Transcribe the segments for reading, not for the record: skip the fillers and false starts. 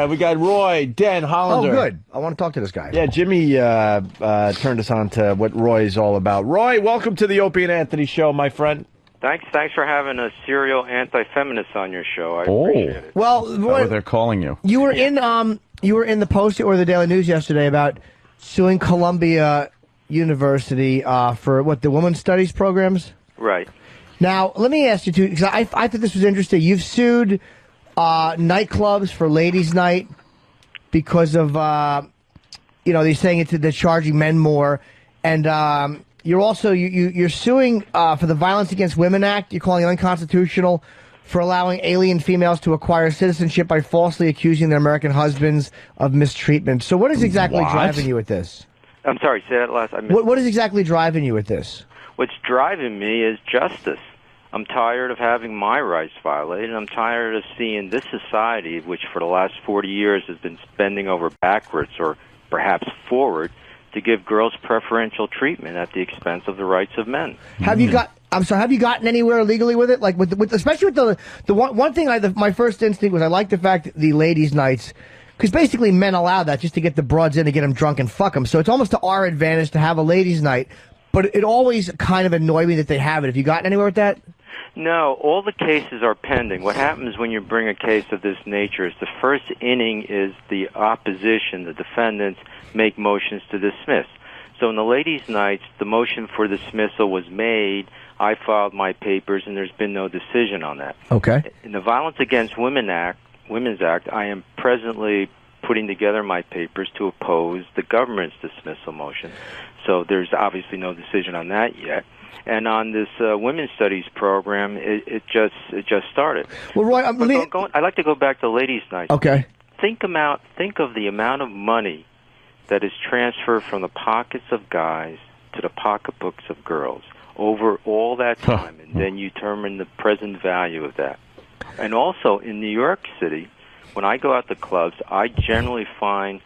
We got Roy Den Hollander. Oh, good. I want to talk to this guy. Yeah, Jimmy turned us on to what Roy's all about. Roy, welcome to the Opie and Anthony show, my friend. Thanks for having a serial anti-feminist on your show. I appreciate it. Well, Roy, they're calling you. You were in the Post or the Daily News yesterday about suing Columbia University for what, the women's studies programs? Right. Now, let me ask you too, because I thought this was interesting. You've sued nightclubs for ladies' night because of they're saying they're charging men more, and you're also you're suing for the Violence Against Women Act. You're calling it unconstitutional for allowing alien females to acquire citizenship by falsely accusing their American husbands of mistreatment. So, what is exactly driving you with this? I'm sorry, say that last. What is exactly driving you with this? What's driving me is justice. I'm tired of having my rights violated. I'm tired of seeing this society, which for the last 40 years has been bending over backwards or perhaps forward, to give girls preferential treatment at the expense of the rights of men. Have you gotten anywhere legally with it? Like with especially with the one thing. My first instinct was I like the fact that the ladies' nights, because basically men allow that just to get the broads in to get them drunk and fuck them. So it's almost to our advantage to have a ladies' night. But it always kind of annoyed me that they have it. Have you gotten anywhere with that? No, all the cases are pending. What happens when you bring a case of this nature is the first inning is the opposition, the defendants make motions to dismiss. So in the ladies' nights, the motion for dismissal was made. I filed my papers, and there's been no decision on that. Okay. In the Violence Against Women's Act, I am presently putting together my papers to oppose the government's dismissal motion. So there's obviously no decision on that yet. And on this women's studies program, it just started. Well, Roy, I'd like to go back to ladies' night. Okay. Think of the amount of money that is transferred from the pockets of guys to the pocketbooks of girls over all that time, and then you determine the present value of that. And also in New York City, when I go out to clubs, I generally find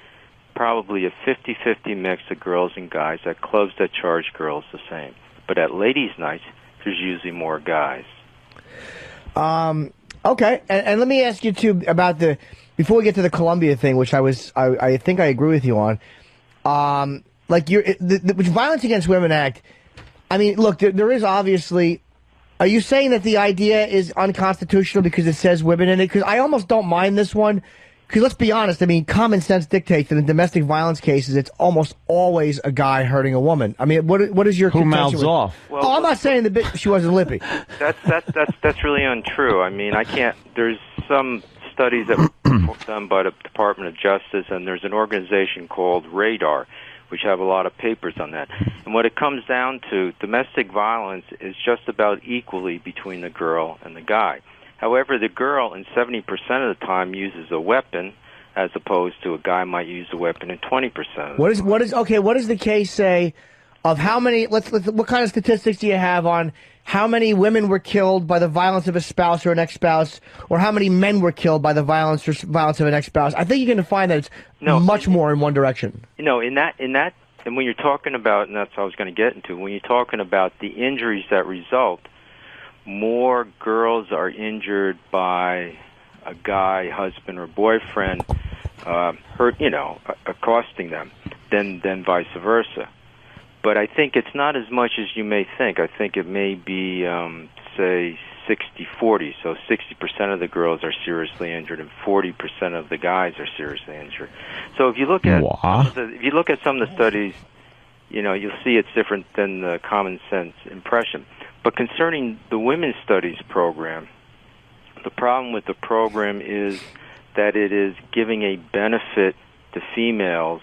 probably a 50-50 mix of girls and guys at clubs that charge girls the same. But at ladies' nights, there's usually more guys. Okay, and let me ask you too about before we get to the Columbia thing, which I think I agree with you on. The Violence Against Women Act. I mean, look, there is obviously. Are you saying that the idea is unconstitutional because it says women in it? Because I almost don't mind this one. Because let's be honest, I mean, common sense dictates that in domestic violence cases, it's almost always a guy hurting a woman. I mean, what is your who mouths off? Well, I'm not saying she wasn't lippy. That's really untrue. I mean, I can't. There's some studies that were done by the Department of Justice, and there's an organization called Radar, which have a lot of papers on that. And what it comes down to, domestic violence is just about equally between the girl and the guy. However, the girl, in 70% of the time, uses a weapon, as opposed to a guy might use a weapon in 20% of the time. What does the case say of how many? What kind of statistics do you have on how many women were killed by the violence of a spouse or an ex-spouse, or how many men were killed by the violence of an ex-spouse? I think you can find that it's much more in one direction. In that, and when you're talking about, and that's what I was going to get into, when you're talking about the injuries that result. More girls are injured by a guy, husband, or boyfriend accosting them than vice versa. But I think it's not as much as you may think. I think it may be, say, 60-40. So 60% of the girls are seriously injured, and 40% of the guys are seriously injured. So if you look at some of the studies, you'll see it's different than the common sense impression. But concerning the women's studies program, the problem with the program is that it is giving a benefit to females,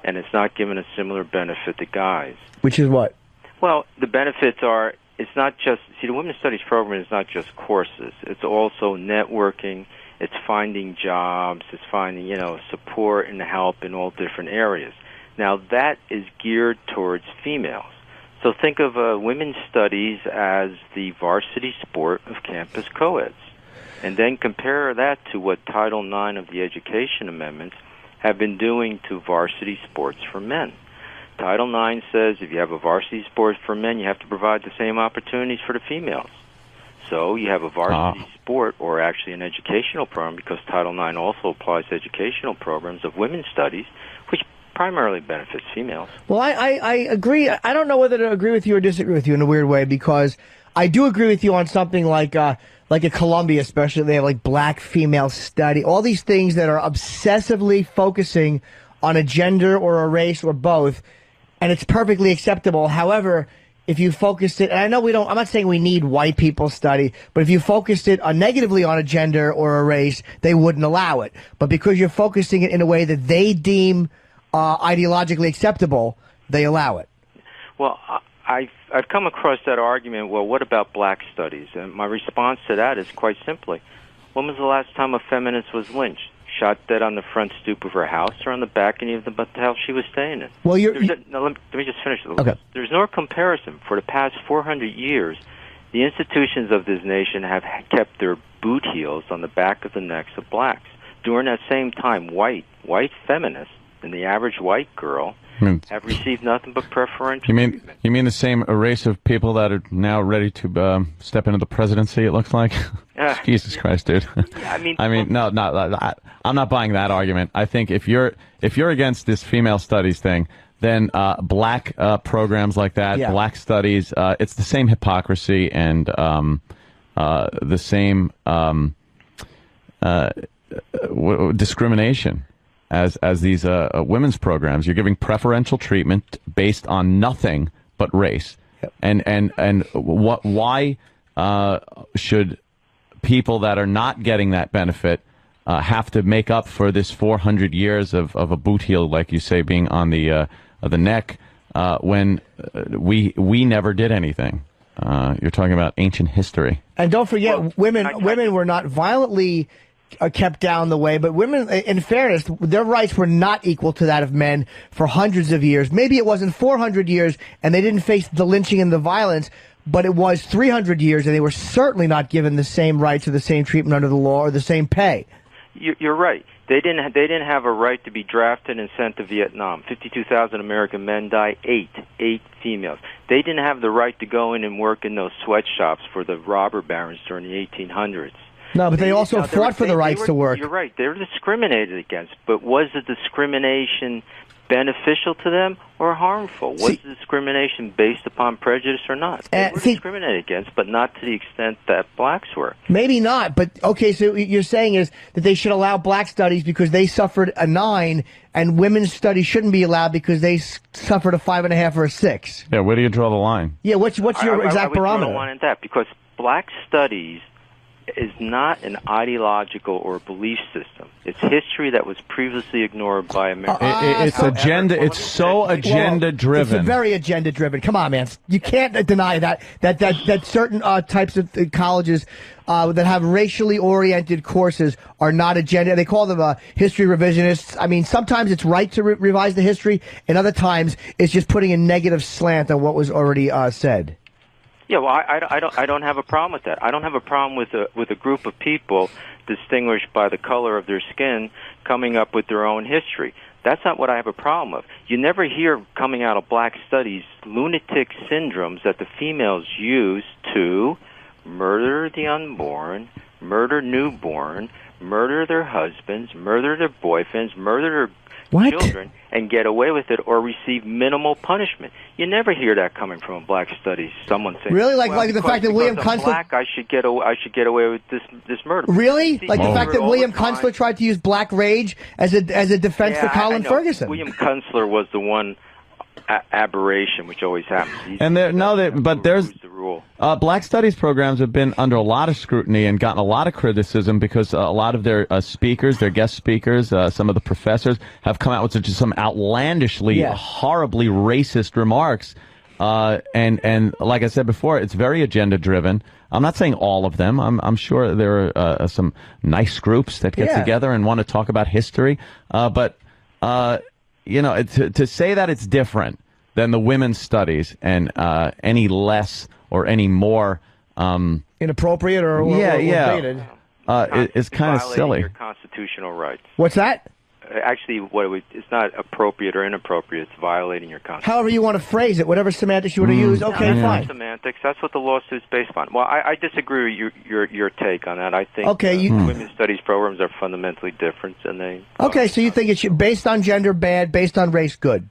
and it's not giving a similar benefit to guys. Which is what? Well, the benefits are, it's not just, the women's studies program is not just courses. It's also networking, it's finding jobs, it's finding, support and help in all different areas. Now, that is geared towards females. So think of women's studies as the varsity sport of campus co-eds. And then compare that to what Title IX of the Education Amendments have been doing to varsity sports for men. Title IX says if you have a varsity sport for men, you have to provide the same opportunities for the females. So you have a varsity sport, or actually an educational program, because Title IX also applies to educational programs of women's studies, which primarily benefits females. Well, I agree. I don't know whether to agree with you or disagree with you in a weird way, because I do agree with you on something like at Columbia, especially, they have like black female study, all these things that are obsessively focusing on a gender or a race or both, and it's perfectly acceptable. However, if you focused it, and I know I'm not saying we need white people study, but if you focused it negatively on a gender or a race, they wouldn't allow it. But because you're focusing it in a way that they deem ideologically acceptable, they allow it. Well, I've come across that argument, well, what about black studies? And my response to that is quite simply, when was the last time a feminist was lynched? Shot dead on the front stoop of her house or on the balcony of the hotel she was staying in? Well, let me just finish. Okay. There's no comparison. For the past 400 years, the institutions of this nation have kept their boot heels on the back of the necks of blacks. During that same time, white feminists and the average white girl have received nothing but preferential treatment. You mean the same race of people that are now ready to step into the presidency, it looks like? Jesus Christ, dude. No, I'm not buying that argument. I think if you're against this female studies thing, then black programs like that, black studies, it's the same hypocrisy and the same discrimination as these women's programs. You're giving preferential treatment based on nothing but race. Yep. And why should people that are not getting that benefit have to make up for this 400 years of a boot heel, like you say, being on the neck when we never did anything? You're talking about ancient history. And don't forget, women were not violently kept down the way, but women, in fairness, their rights were not equal to that of men for hundreds of years. Maybe it wasn't 400 years, and they didn't face the lynching and the violence, but it was 300 years, and they were certainly not given the same rights or the same treatment under the law or the same pay. You're right. They didn't have a right to be drafted and sent to Vietnam. 52,000 American men died, eight females. They didn't have the right to go in and work in those sweatshops for the robber barons during the 1800s. No, but they also fought for the rights to work. You're right. They were discriminated against. But was the discrimination beneficial to them or harmful? Was the discrimination based upon prejudice or not? They were discriminated against, but not to the extent that blacks were. Maybe not, but okay, so what you're saying is that they should allow black studies because they suffered a 9, and women's studies shouldn't be allowed because they suffered a 5.5 or a 6. Yeah, where do you draw the line? Yeah, what's your exact barometer? I would draw the line in that, because black studies is not an ideological or belief system. It's history that was previously ignored by America. It's agenda. It's so agenda driven. It's very agenda driven. Come on, man. You can't deny that certain types of colleges that have racially oriented courses are not agenda. They call them history revisionists. I mean, sometimes it's right to revise the history, and other times it's just putting a negative slant on what was already said. Yeah, well, I don't have a problem with that. I don't have a problem with a group of people distinguished by the color of their skin coming up with their own history. That's not what I have a problem with. You never hear coming out of black studies lunatic syndromes that the females use to murder the unborn, murder newborn, murder their husbands, murder their boyfriends, murder their children, and get away with it or receive minimal punishment. You never hear that coming from a black study. Someone saying, really, like the fact that William Kunstler, black, I should get away with this murder. Really, like the fact that William Kunstler tried to use black rage as a defense for Colin Ferguson. William Kunstler was the one aberration, which always happens. There's the rule. Black studies programs have been under a lot of scrutiny and gotten a lot of criticism because a lot of their speakers, their guest speakers, some of the professors have come out with just some outlandishly, horribly racist remarks. And like I said before, it's very agenda driven. I'm not saying all of them. I'm sure there are some nice groups that get together and want to talk about history. But to say that it's different than the women's studies and any less or any more inappropriate or dated, it's kind of silly. Your constitutional rights. What's that? actually, it's not appropriate or inappropriate. It's violating your constitution. However you want to phrase it, whatever semantics you want to use, okay, that's fine. Semantics. That's what the lawsuit's based on. Well, I disagree with your take on that. I think women's studies programs are fundamentally different, and they. Okay, so you think it's based on gender bad, based on race good?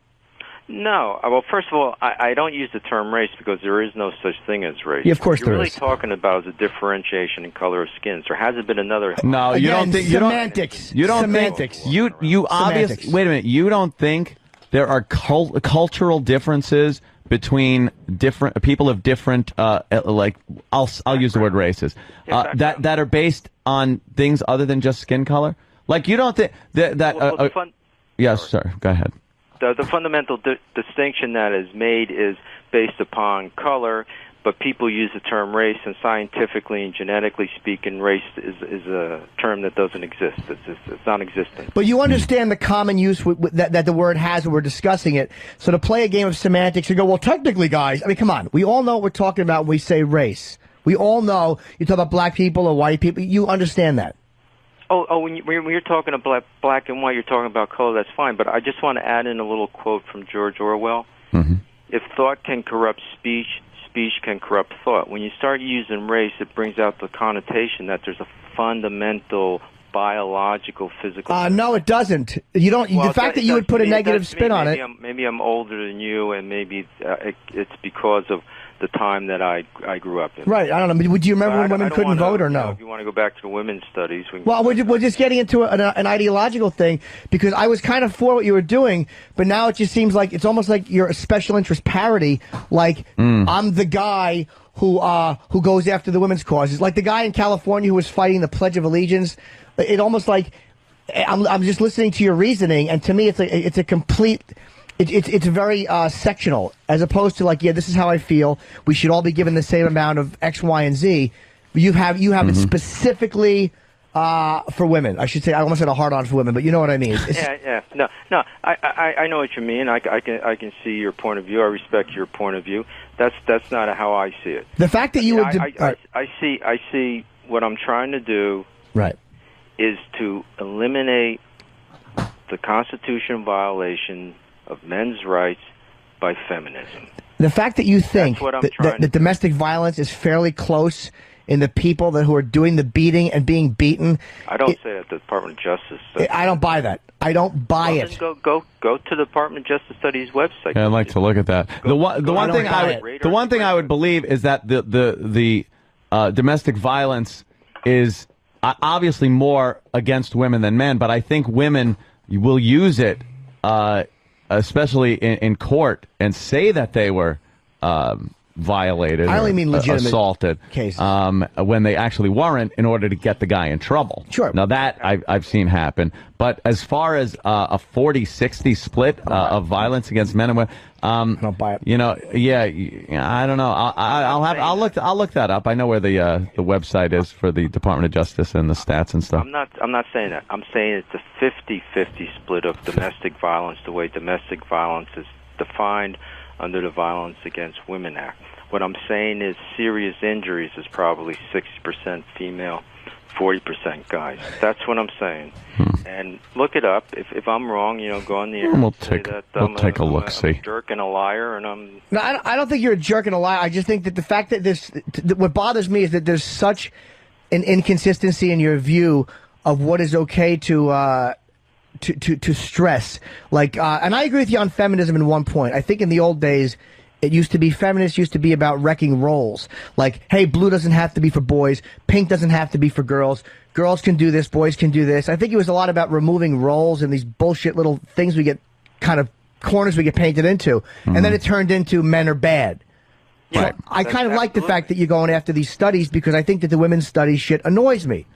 No. Well, first of all, I don't use the term race because there is no such thing as race. Yeah, of course there is. What you're really talking about is a differentiation in color of skins. There hasn't been another. No, you don't think semantics. You don't semantics. think you obviously. Wait a minute. You don't think there are cultural differences between different people of different like I'll use the word races that are based on things other than just skin color? Like you don't think that yes, sir. Go ahead. The fundamental distinction that is made is based upon color, but people use the term race, and scientifically and genetically speaking, race is a term that doesn't exist. It's non-existent. But you understand the common use that the word has when we're discussing it. So to play a game of semantics, you go, well, technically, guys, I mean, come on. We all know what we're talking about when we say race. We all know you talk about black people or white people. You understand that. When you're talking about black and white, you're talking about color, that's fine. But I just want to add in a little quote from George Orwell. Mm-hmm. If thought can corrupt speech, speech can corrupt thought. When you start using race, it brings out the connotation that there's a fundamental biological, physical... No, it doesn't. You don't. Well, the fact that you would put a negative spin on it... Maybe I'm older than you, and maybe it's because of the time that I grew up in. Right, I don't know. Would you remember when women couldn't vote or no? If you want to go back to the women's studies... We're just getting into an ideological thing, because I was kind of for what you were doing, but now it just seems like it's almost like you're a special interest parody, like I'm the guy who goes after the women's causes. Like the guy in California who was fighting the Pledge of Allegiance. It almost like I'm just listening to your reasoning, and to me it's a complete... It's very sectional, as opposed to like, yeah, this is how I feel. We should all be given the same amount of X, Y, and Z. You have it specifically for women. I should say, I almost said a hard-on for women, but you know what I mean. No. I know what you mean. I can see your point of view. I respect your point of view. That's not how I see it. The fact that you would... I see what I'm trying to do. Right. Is to eliminate the Constitution violation of men's rights by feminism. The fact that you think that domestic violence is fairly close in the people who are doing the beating and being beaten. I don't say that the Department of Justice. I don't buy that. I don't buy it. Go to the Department of Justice Studies website. Yeah, I'd like to look at that. The one thing I would believe is that the domestic violence is obviously more against women than men, but I think women will use it, especially in court, and say that they were violated. I only mean legitimate assaulted cases when they actually weren't, in order to get the guy in trouble. Sure. Now that I've seen happen, but as far as a 40-60 split of violence against men and women, I don't buy it. You know, I don't know. I'll look that up. I know where the website is for the Department of Justice and the stats and stuff. I'm not saying that. I'm saying it's a 50-50 split of domestic violence, the way domestic violence is defined under the Violence Against Women Act. What I'm saying is serious injuries is probably 60% female, 40% guys. That's what I'm saying. And look it up. If I'm wrong, go on the air. We'll take a look. See, I'm a jerk and a liar, and I'm. No, I don't think you're a jerk and a liar. I just think that the fact that what bothers me is that there's such an inconsistency in your view of what is okay to stress. Like, and I agree with you on feminism in one point. I think in the old days, feminists used to be about wrecking roles. Like, hey, blue doesn't have to be for boys, pink doesn't have to be for girls, girls can do this, boys can do this. I think it was a lot about removing roles and these bullshit little things corners we get painted into. And then it turned into men are bad. Yeah, so I kind of like the fact that you're going after these studies, because I think that the women's studies shit annoys me.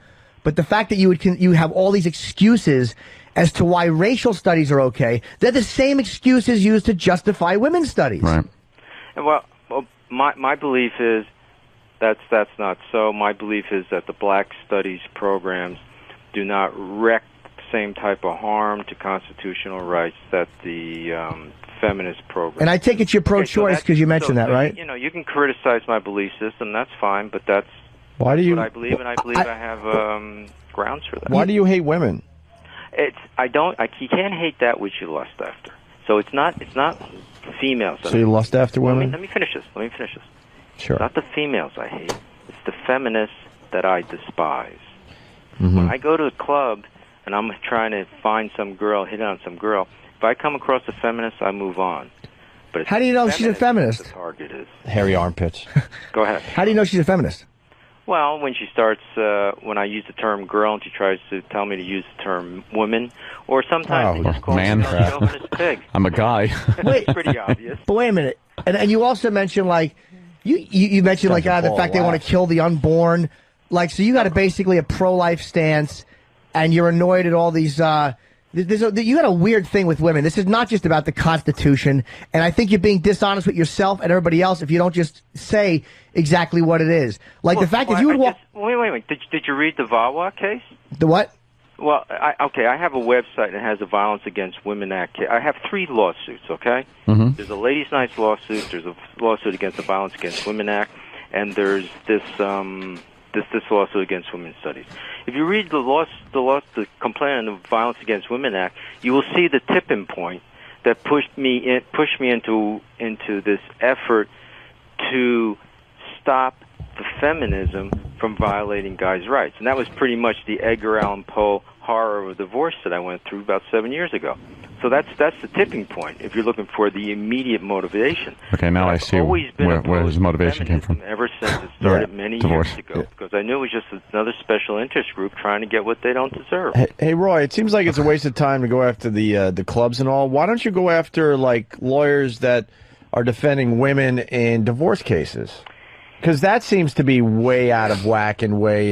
But the fact that you have all these excuses as to why racial studies are okay, they're the same excuses used to justify women's studies. Right. Well, my belief is that's not so. My belief is that the black studies programs do not wreak the same type of harm to constitutional rights that the feminist program. And I take it you're pro-choice because you mentioned that, right? You can criticize my belief system. That's fine, but that's what I believe, and I believe I have grounds for that. Why do you hate women? It's You can't hate that which you lust after. So it's not females. So you lust after women? Let me finish this. Sure. It's not the females I hate. It's the feminists that I despise. Mm-hmm. When I go to a club and I'm trying to find some girl, hit on some girl, if I come across a feminist, I move on. But how do you know she's a feminist? The target is hairy armpits. Go ahead. How do you know she's a feminist? Well, when she starts, when I use the term girl, and she tries to tell me to use the term woman, or sometimes they just call man. me a chauvinist pig. I'm a guy. It's pretty obvious. But wait a minute, and you also mentioned like you mentioned like the fact they want to kill the unborn, like so you got basically a pro-life stance, and you're annoyed at all these. You got a weird thing with women. This is not just about the Constitution, and I think you're being dishonest with yourself and everybody else if you don't just say exactly what it is. Like the fact that you would walk. Wait. Did you read the VAWA case? The what? Well, I have a website that has a Violence Against Women Act case. I have 3 lawsuits, okay? Mm-hmm. There's a Ladies' Night lawsuit, there's a lawsuit against the Violence Against Women Act, and there's this lawsuit against women's studies. If you read the complaint on the Violence Against Women Act, you will see the tipping point that pushed me into this effort to stop the feminism from violating guys' rights. And that was pretty much the Edgar Allan Poe horror of divorce that I went through about 7 years ago. So that's the tipping point if you're looking for the immediate motivation. Okay, now I see where his motivation came from. Ever since it started many years ago, because I knew it was just another special interest group trying to get what they don't deserve. Hey, Roy, it seems like it's a waste of time to go after the clubs and all. Why don't you go after like lawyers that are defending women in divorce cases? Because that seems to be way out of whack and way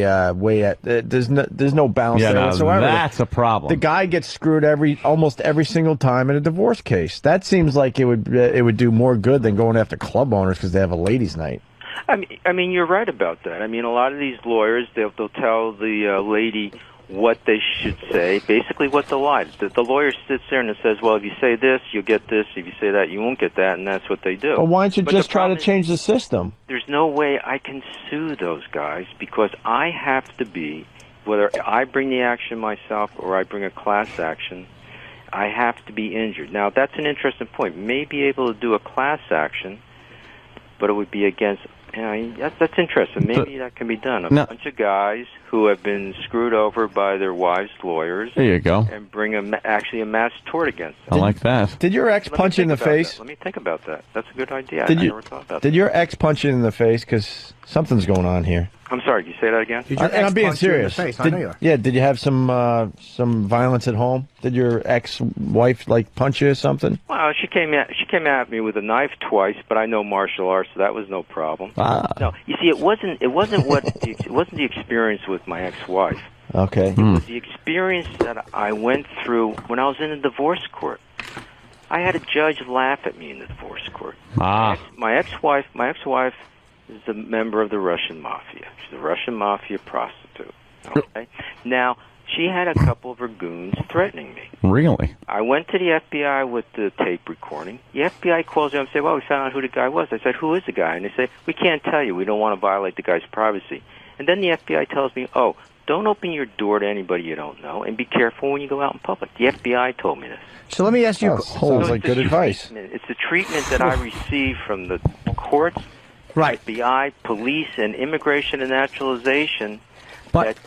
there's no balance there whatsoever. That's a problem. The guy gets screwed almost every single time in a divorce case. That seems like it would do more good than going after club owners because they have a ladies' night. I mean, you're right about that. I mean, a lot of these lawyers they'll tell the lady what they should say, basically what the lie. The lawyer sits there and says, well, if you say this, you'll get this. If you say that, you won't get that, and that's what they do. Well, why don't you just try to change the system? There's no way I can sue those guys because I have to be, whether I bring the action myself or I bring a class action, I have to be injured. Now, that's an interesting point. May be able to do a class action, but it would be against... that's interesting. Maybe that can be done. A bunch of guys who have been screwed over by their wives' lawyers. There you go. And bring actually a mass tort against them. I like that. Did your ex punch you in the face? Let me think about that. That's a good idea. I never thought about that. Did your ex punch you in the face? Because something's going on here. I'm sorry. Can you say that again? And I'm being serious. Did you have some violence at home? Did your ex-wife punch you or something? Well, she came at me with a knife twice, but I know martial arts, so that was no problem. No, you see, it wasn't the experience with my ex-wife. Okay. It was the experience that I went through when I was in a divorce court. I had a judge laugh at me in the divorce court. My ex-wife is a member of the Russian mafia. She's a Russian mafia prostitute. Okay? Now, she had a couple of her goons threatening me. Really? I went to the FBI with the tape recording. The FBI calls me up and says, well, we found out who the guy was. I said, who is the guy? And they say, we can't tell you. We don't want to violate the guy's privacy. And then the FBI tells me, oh, don't open your door to anybody you don't know, and be careful when you go out in public. The FBI told me this. So let me ask you... sounds like good advice. It's the treatment that I receive from the courts, right, FBI, police, and immigration and naturalization. But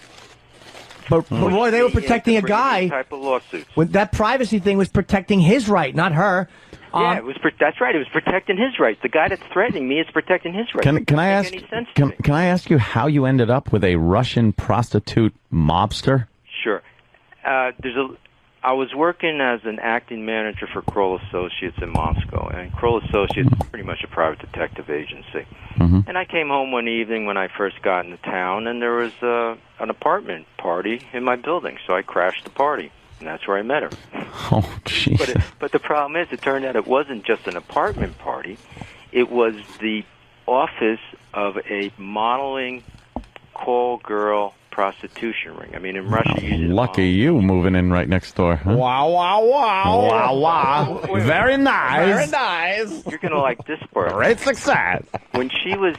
Roy, they were protecting a guy. Type of lawsuits. When that privacy thing was protecting his right, not her. Yeah, that's right. It was protecting his rights. The guy that's threatening me is protecting his rights. Can I ask you how you ended up with a Russian prostitute mobster? Sure. I was working as an acting manager for Kroll Associates in Moscow, and Kroll Associates is pretty much a private detective agency. Mm-hmm. And I came home one evening when I first got into town, and there was an apartment party in my building, so I crashed the party, and that's where I met her. Oh, jeez. But the problem is, it turned out it wasn't just an apartment party. It was the office of a modeling call girl prostitution ring. I mean, in Russia, you use it Lucky you moving in right next door. Huh? Wow, wow, wow. Wow, wow. Very nice. Very nice. You're gonna like this part. Great success. When she was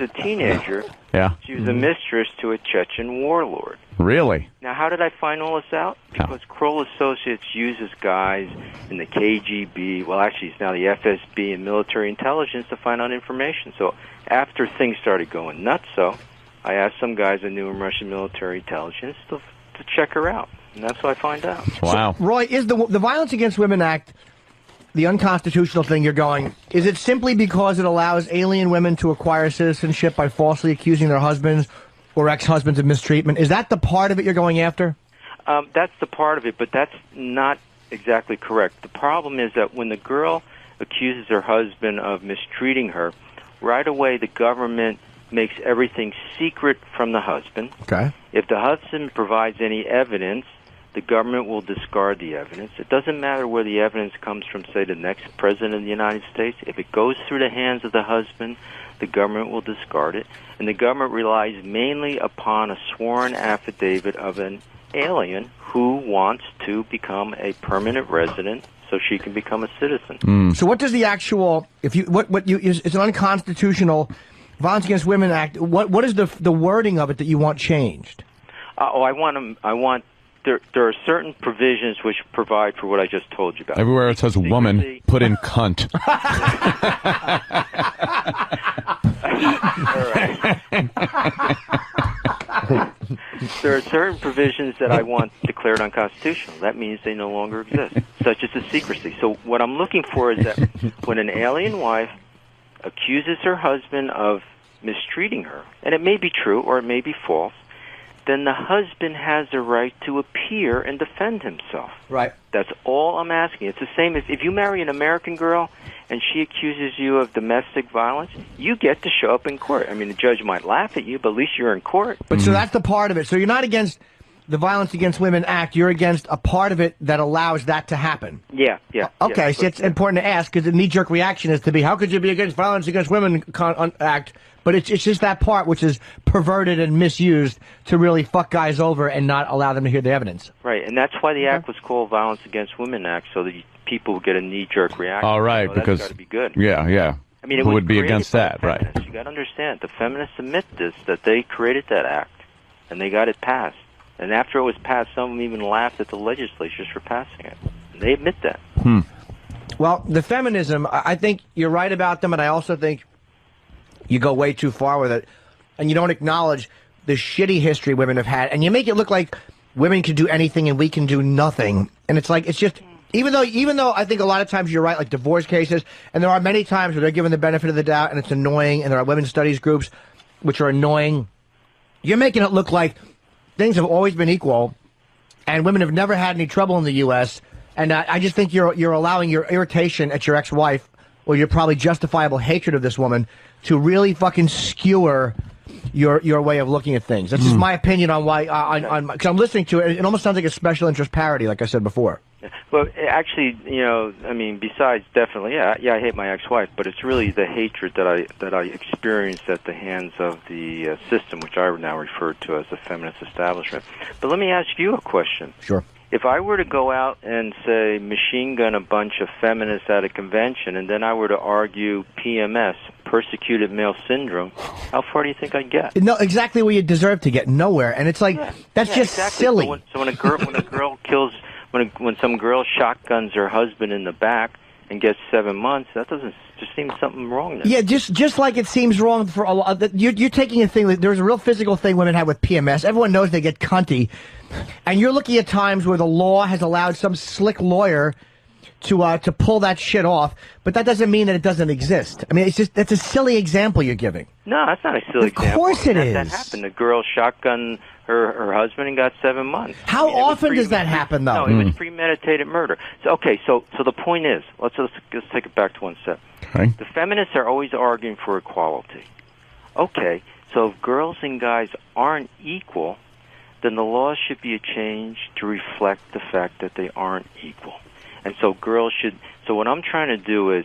a teenager, Yeah. she was a mistress to a Chechen warlord. Really? Now, how did I find all this out? Because Kroll Associates uses guys in the KGB, well, actually, it's now the FSB and military intelligence to find out information. So after things started going nuts, I asked some guys I knew in Russian military intelligence to check her out. And that's what I find out. Wow. So, Roy, is the Violence Against Women Act the unconstitutional thing you're going? Is it simply because it allows alien women to acquire citizenship by falsely accusing their husbands or ex-husbands of mistreatment? Is that the part of it you're going after? That's the part of it, but that's not exactly correct. The problem is that when the girl accuses her husband of mistreating her, right away the government makes everything secret from the husband. Okay. If the husband provides any evidence, the government will discard the evidence. It doesn't matter where the evidence comes from, say, the next president of the United States. If it goes through the hands of the husband, the government will discard it. And the government relies mainly upon a sworn affidavit of an alien who wants to become a permanent resident so she can become a citizen. So what does the actual, it's an unconstitutional Violence Against Women Act. What is the wording of it that you want changed? There are certain provisions which provide for what I just told you about. Everywhere it says woman, put in cunt. There are certain provisions that I want declared unconstitutional. That means they no longer exist, such as the secrecy. So what I'm looking for is that when an alien wife accuses her husband of mistreating her, and it may be true or it may be false, then the husband has a right to appear and defend himself. Right. That's all I'm asking. It's the same as if you marry an American girl and she accuses you of domestic violence, you get to show up in court. I mean, the judge might laugh at you, but at least you're in court. But so that's the part of it. So you're not against the Violence Against Women Act. You're against a part of it that allows that to happen. Yeah. Okay, yeah, so it's important to ask because the knee-jerk reaction is to be, how could you be against Violence Against Women Act? But it's just that part which is perverted and misused to really fuck guys over and not allow them to hear the evidence. Right, and that's why the act was called Violence Against Women Act, so that people would get a knee-jerk reaction. All right, because that's got to be good. Yeah. I mean, it who was would be created against by that, the right? feminists. You got to understand, the feminists admit this, that they created that act, and they got it passed. And after it was passed, some of them even laughed at the legislatures for passing it. And they admit that. Well, the feminism, I think you're right about them, and I also think you go way too far with it, and you don't acknowledge the shitty history women have had, and you make it look like women can do anything and we can do nothing. And it's like, it's just, even though I think a lot of times you're right, like divorce cases, and there are many times where they're given the benefit of the doubt and it's annoying, and there are women's studies groups which are annoying, you're making it look like things have always been equal, and women have never had any trouble in the U.S., and I just think you're allowing your irritation at your ex-wife, or your probably justifiable hatred of this woman, to really fucking skewer your way of looking at things. That's just my opinion on why. Because I'm listening to it, it almost sounds like a special interest parody, like I said before. Well, actually, I mean, besides definitely, I hate my ex-wife, but it's really the hatred that I experienced at the hands of the system, which I now refer to as the feminist establishment. But let me ask you a question. Sure. If I were to go out and, say, machine gun a bunch of feminists at a convention, and then I were to argue PMS, persecuted male syndrome, how far do you think I'd get? No, exactly where you deserve to get. Nowhere. And it's like, that's just exactly. silly. So when a girl kills, when some girl shotguns her husband in the back and gets 7 months, that doesn't just seem something wrong there. Yeah, just like it seems wrong for a lot. You're taking a thing. There's a real physical thing women have with PMS. Everyone knows they get cunty. And you're looking at times where the law has allowed some slick lawyer to pull that shit off, but that doesn't mean that it doesn't exist. I mean, that's a silly example you're giving. No, that's not a silly example. Of course it is. That happened. The girl shotgunned her husband and got 7 months. How often does that happen, though? No, it was premeditated murder. So the point is, let's take it back to one step. Okay. The feminists are always arguing for equality. Okay, so if girls and guys aren't equal, then the law should be changed to reflect the fact that they aren't equal. And so girls should... So what I'm trying to do is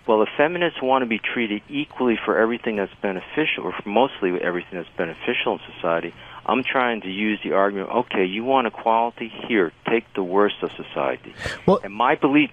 Well, if feminists want to be treated equally for everything that's beneficial, or for mostly everything that's beneficial in society, I'm trying to use the argument, okay, you want equality? Here, take the worst of society. Well, and my belief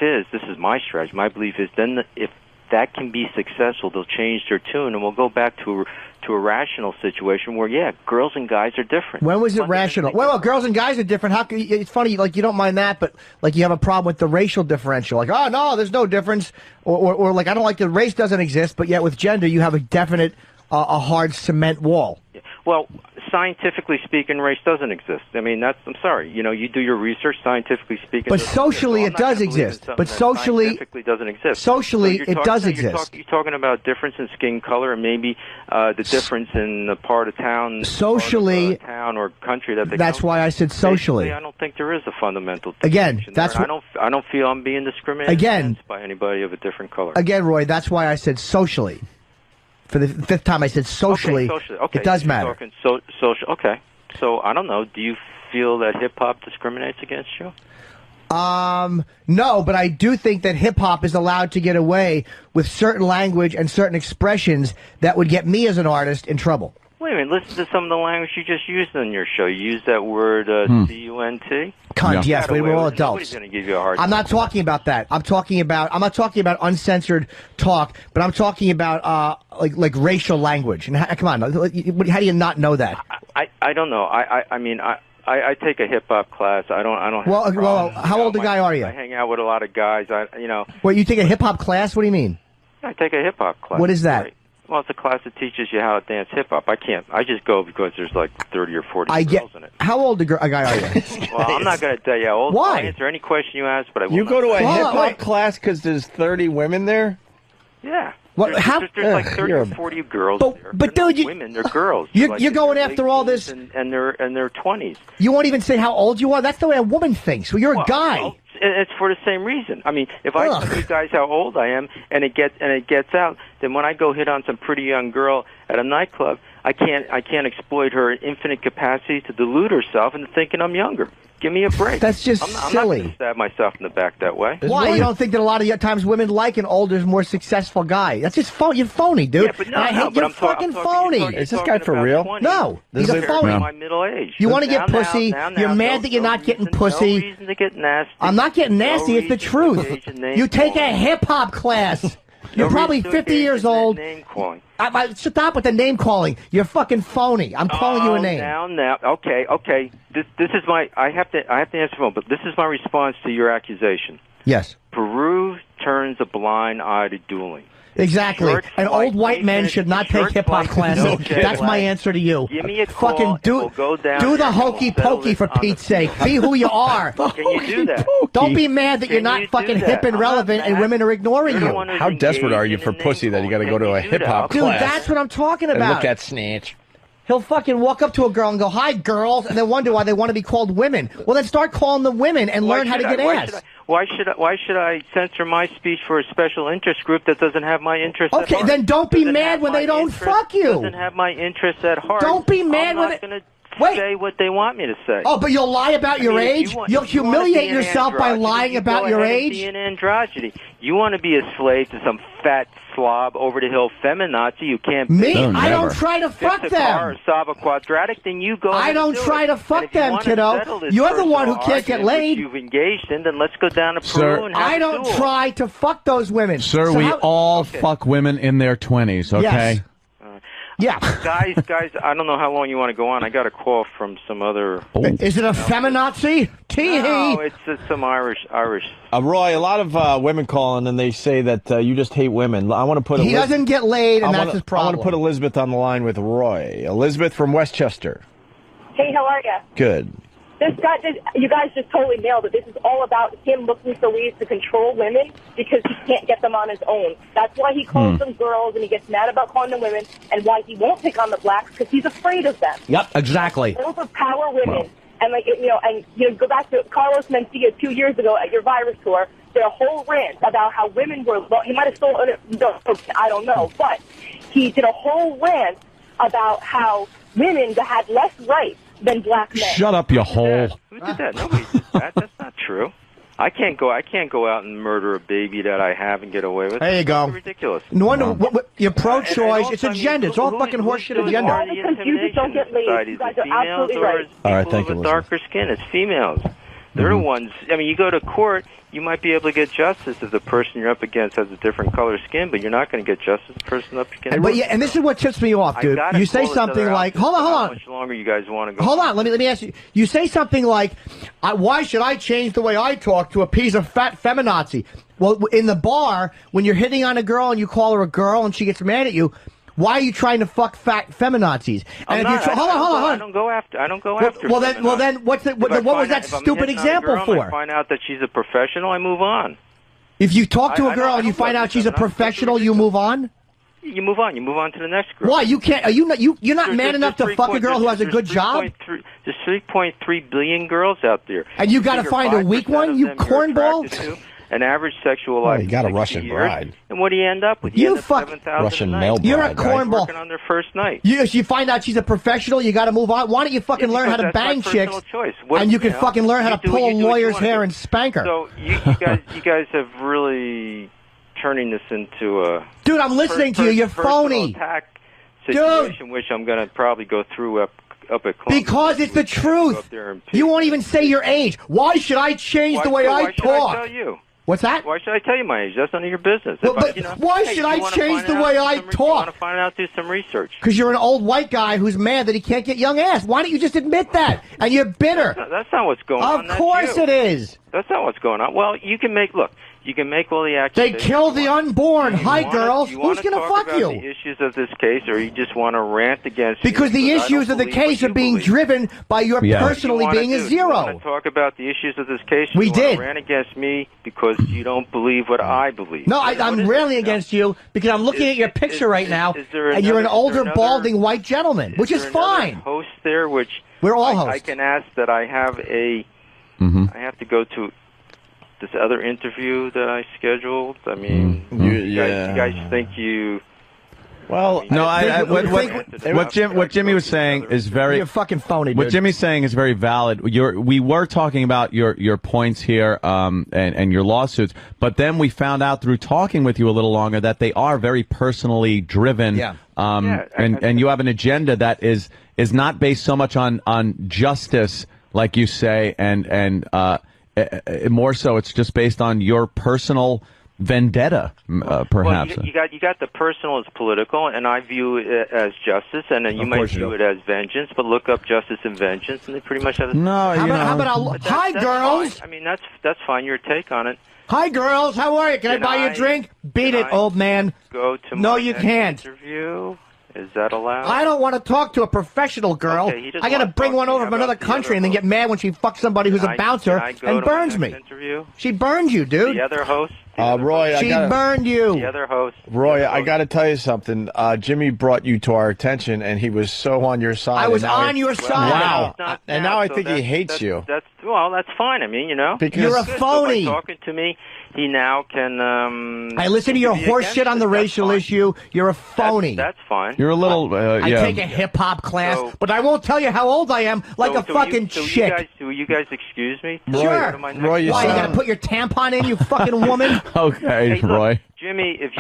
is, this is my strategy, my belief is then if that can be successful, they'll change their tune, and we'll go back to a rational situation where, yeah, girls and guys are different. When was it rational? Well, girls and guys are different. How can, it's funny, like, you don't mind that, but, like, you have a problem with the racial differential. Like, oh, no, there's no difference. Or like, I don't like the race doesn't exist, but yet with gender, you have a definite, a hard cement wall. Well, scientifically speaking, race doesn't exist. I mean, I'm sorry. You know, you do your research, scientifically speaking. But socially, it does exist. But socially, scientifically doesn't exist. Socially, it does exist. You're talking about difference in skin color and maybe the difference in the part of town, socially, part of town or country that they. That's why I said socially. Basically, I don't think there is a fundamental. Again, that's what I don't feel I'm being discriminated against by anybody of a different color. Again, Roy, that's why I said socially. For the fifth time, I said socially. Okay. It does matter. Social. Okay. So I don't know. Do you feel that hip hop discriminates against you? No, but I do think that hip hop is allowed to get away with certain language and certain expressions that would get me as an artist in trouble. Wait a minute. Listen to some of the language you just used on your show. You used that word C-U-N-T. Cunt. Yeah. Yes, we're all adults. Nobody's going to give you a hard time. I'm not talking about that. I'm not talking about uncensored talk, but I'm talking about like racial language. And come on, how do you not know that? I don't know. I mean I take a hip hop class. I don't. Well, how old a guy are you? I hang out with a lot of guys. Well, you take a hip hop class? What do you mean? I take a hip hop class. What is that? Right. Well, it's a class that teaches you how to dance hip hop. I just go because there's like 30 or 40 girls in it. How old a guy are you? Well, I'm not going to tell you how old. Why? I'll answer any question you ask, but I will. You go to a hip hop class because there's 30 women there? Yeah. What? There's like 30 or 40 girls there. But they're dude, not women, they're girls. You're going after all this, and they're 20s. You won't even say how old you are. That's the way a woman thinks. Well, you're a guy. Well, it's for the same reason. I mean, if I tell you guys how old I am and it gets out, then when I go hit on some pretty young girl at a nightclub, I can't exploit her infinite capacity to delude herself into thinking I'm younger. Give me a break. That's just silly. I'm not going to stab myself in the back that way. Why? You don't think that a lot of times women like an older, more successful guy? That's just phony. You're phony, dude. Yeah, but you're fucking phony. Is this guy for real? 20. No, he's a phony. My middle age. You want to get pussy. You're mad that you're not getting pussy. No reason to get nasty. I'm not getting nasty. It's the truth. You take a hip hop class. You're probably 50 years old. Name calling. Stop with the name calling. You're fucking phony. I'm calling you a name. Now. Okay. This is my. I have to answer the phone, but this is my response to your accusation. Yes. Peru turns a blind eye to dueling. Exactly. And old white men should not take hip hop classes. That's my answer to you. Give me a call. Fucking do the hokey pokey for Pete's sake. Be who you are. Can you do that? Don't be mad that you're not fucking hip and relevant and women are ignoring you. How desperate are you for pussy that you got to go to a hip hop class? Dude, that's what I'm talking about. And look at Snatch. He'll fucking walk up to a girl and go, "Hi, girls," and then wonder why they want to be called women. Well, then start calling them women and learn how to get ass. Why should I censor my speech for a special interest group that doesn't have my interest at heart? Okay, then don't be mad when they don't fuck you. Doesn't have my interest at heart. Don't be mad when I'm not going to say what they want me to say. Oh, but you'll lie about your age? You'll humiliate yourself by lying about your age? Be an androgyny. You want to be a slave to some fat slob, over-the-hill feminazi you can't me? I don't try to fuck them. Or solve a quadratic, then you go. I don't try to fuck them, kiddo. You're the one who can't get laid. You've engaged in, then let's go down to Peru and have I don't try to fuck those women. Sir, we all fuck women in their 20s, okay? Yes. Yeah. Guys, I don't know how long you want to go on. I got a call from some other... Is it a feminazi? No, it's some Irish. Roy, a lot of women calling and they say that you just hate women. I want to put... He doesn't get laid and that's his problem. I want to put Elizabeth on the line with Roy. Elizabeth from Westchester. Hey, how are you? Good. You guys just totally nailed it. This is all about him looking for ways to control women because he can't get them on his own. That's why he calls them girls and he gets mad about calling them women, and why he won't pick on the blacks because he's afraid of them. Yep, exactly. Overpower women. Wow. And go back to Carlos Mencia 2 years ago at your virus tour. Did a whole rant about how women were. He might have stolen it. No, I don't know, but he did a whole rant about how women had less rights than black men. Shut up, you hole. Who did that? Nobody did that. That's not true. I can't go out and murder a baby that I have and get away with. There you go. It's ridiculous. No wonder you're pro-choice. It's agenda. It's all fucking horseshit agenda. All the confusion don't get laid. You guys are absolutely right. All right, thank you. With darker skin, it's females. They're the ones. I mean, you go to court, you might be able to get justice if the person you're up against has a different color skin, but you're not going to get justice if the person up against. But yeah, and this is what tips me off, dude. You say something like, "Hold on, hold on." How much longer you guys want to go? Hold on, let me ask you. You say something like, "Why should I change the way I talk to appease a fat feminazi?" Well, in the bar, when you're hitting on a girl and you call her a girl and she gets mad at you, why are you trying to fuck fat feminazis? And hold on. I don't go after. Well, then, what was that stupid example for? I find out that she's a professional, I move on. If you talk to a girl and you find out she's a professional, you move on. You move on. You move on to the next girl. Why? You can't. Are you not? You're not man enough to fuck a girl who has a good job. There's 3.3 billion girls out there. And you got to find a weak one. You cornball. An average sexual life. You got a Russian bride. And what do you end up with? You fuck Russian male bride. You're a cornball. Working on their first night. You find out she's a professional. You got to move on. Why don't you fucking learn how to bang chicks? And you can fucking learn how to pull a lawyer's hair and spank her. So you guys have really turning this into a dude. I'm listening to you. You're phony. Attack situation, dude. Which I'm going to probably go through up at Columbia. Because it's the truth. You won't even say your age. Why should I change the way I talk? Why should I tell you? What's that? Why should I tell you my age? That's none of your business. Why should I change the way I talk? You want to find out, do some research. Because you're an old white guy who's mad that he can't get young ass. Why don't you just admit that? And you're bitter. That's not what's going on. Of course it is. That's not what's going on. Well, you can make all the accusations. They kill the unborn. Hi, girls. Who's going to fuck you? The issues of this case, or you just want to rant against? Because the issues of the case are being driven by your personally being a zero. You want to talk about the issues of this case? We did. Rant against me because you don't believe what I believe. No, I'm railing against you because I'm looking at your picture right now, and you're an older, balding white gentleman, which is fine. Host there, which we're all hosts. I can ask that I have a. I have to go to this other interview that I scheduled. I mean, you guys think you? Well, no. What Jimmy was saying is very. You're fucking phony, dude. What Jimmy's saying is very valid. We were talking about your points here, and your lawsuits, but then we found out through talking with you a little longer that they are very personally driven. Yeah. And you have an agenda that is not based so much on justice, like you say, and more so it's just based on your personal vendetta, perhaps. Well, you got the personal as political, and I view it as justice, and then you might view it as vengeance. But look up justice and vengeance, and they pretty much have. How about hi, girls? Fine. I mean, that's fine. Your take on it. Hi, girls. How are you? Can I buy you a drink? Beat it, old man. Go to no, you can't. Interview. Is that allowed? I don't want to talk to a professional girl. Okay, I got to bring one over from another country and then get mad when she fucks somebody who's a bouncer and burns me. Interview? She burned you, dude. The other host? Roy, she burned you. The other host? Roy, I got to tell you something. Jimmy brought you to our attention, and he was so on your side. I was on your side. Wow. And now I think he hates you. That's fine. I mean, Because you're a phony. So by talking to me, he now can. I listen to your horse shit on the racial issue. You're a phony. That's fine. You're a little. I take a hip hop class, but I won't tell you how old I am, like a fucking chick. Will you guys excuse me? Sure. Roy, why you gotta put your tampon in, you fucking woman? Okay, hey, look, Roy. Jimmy, if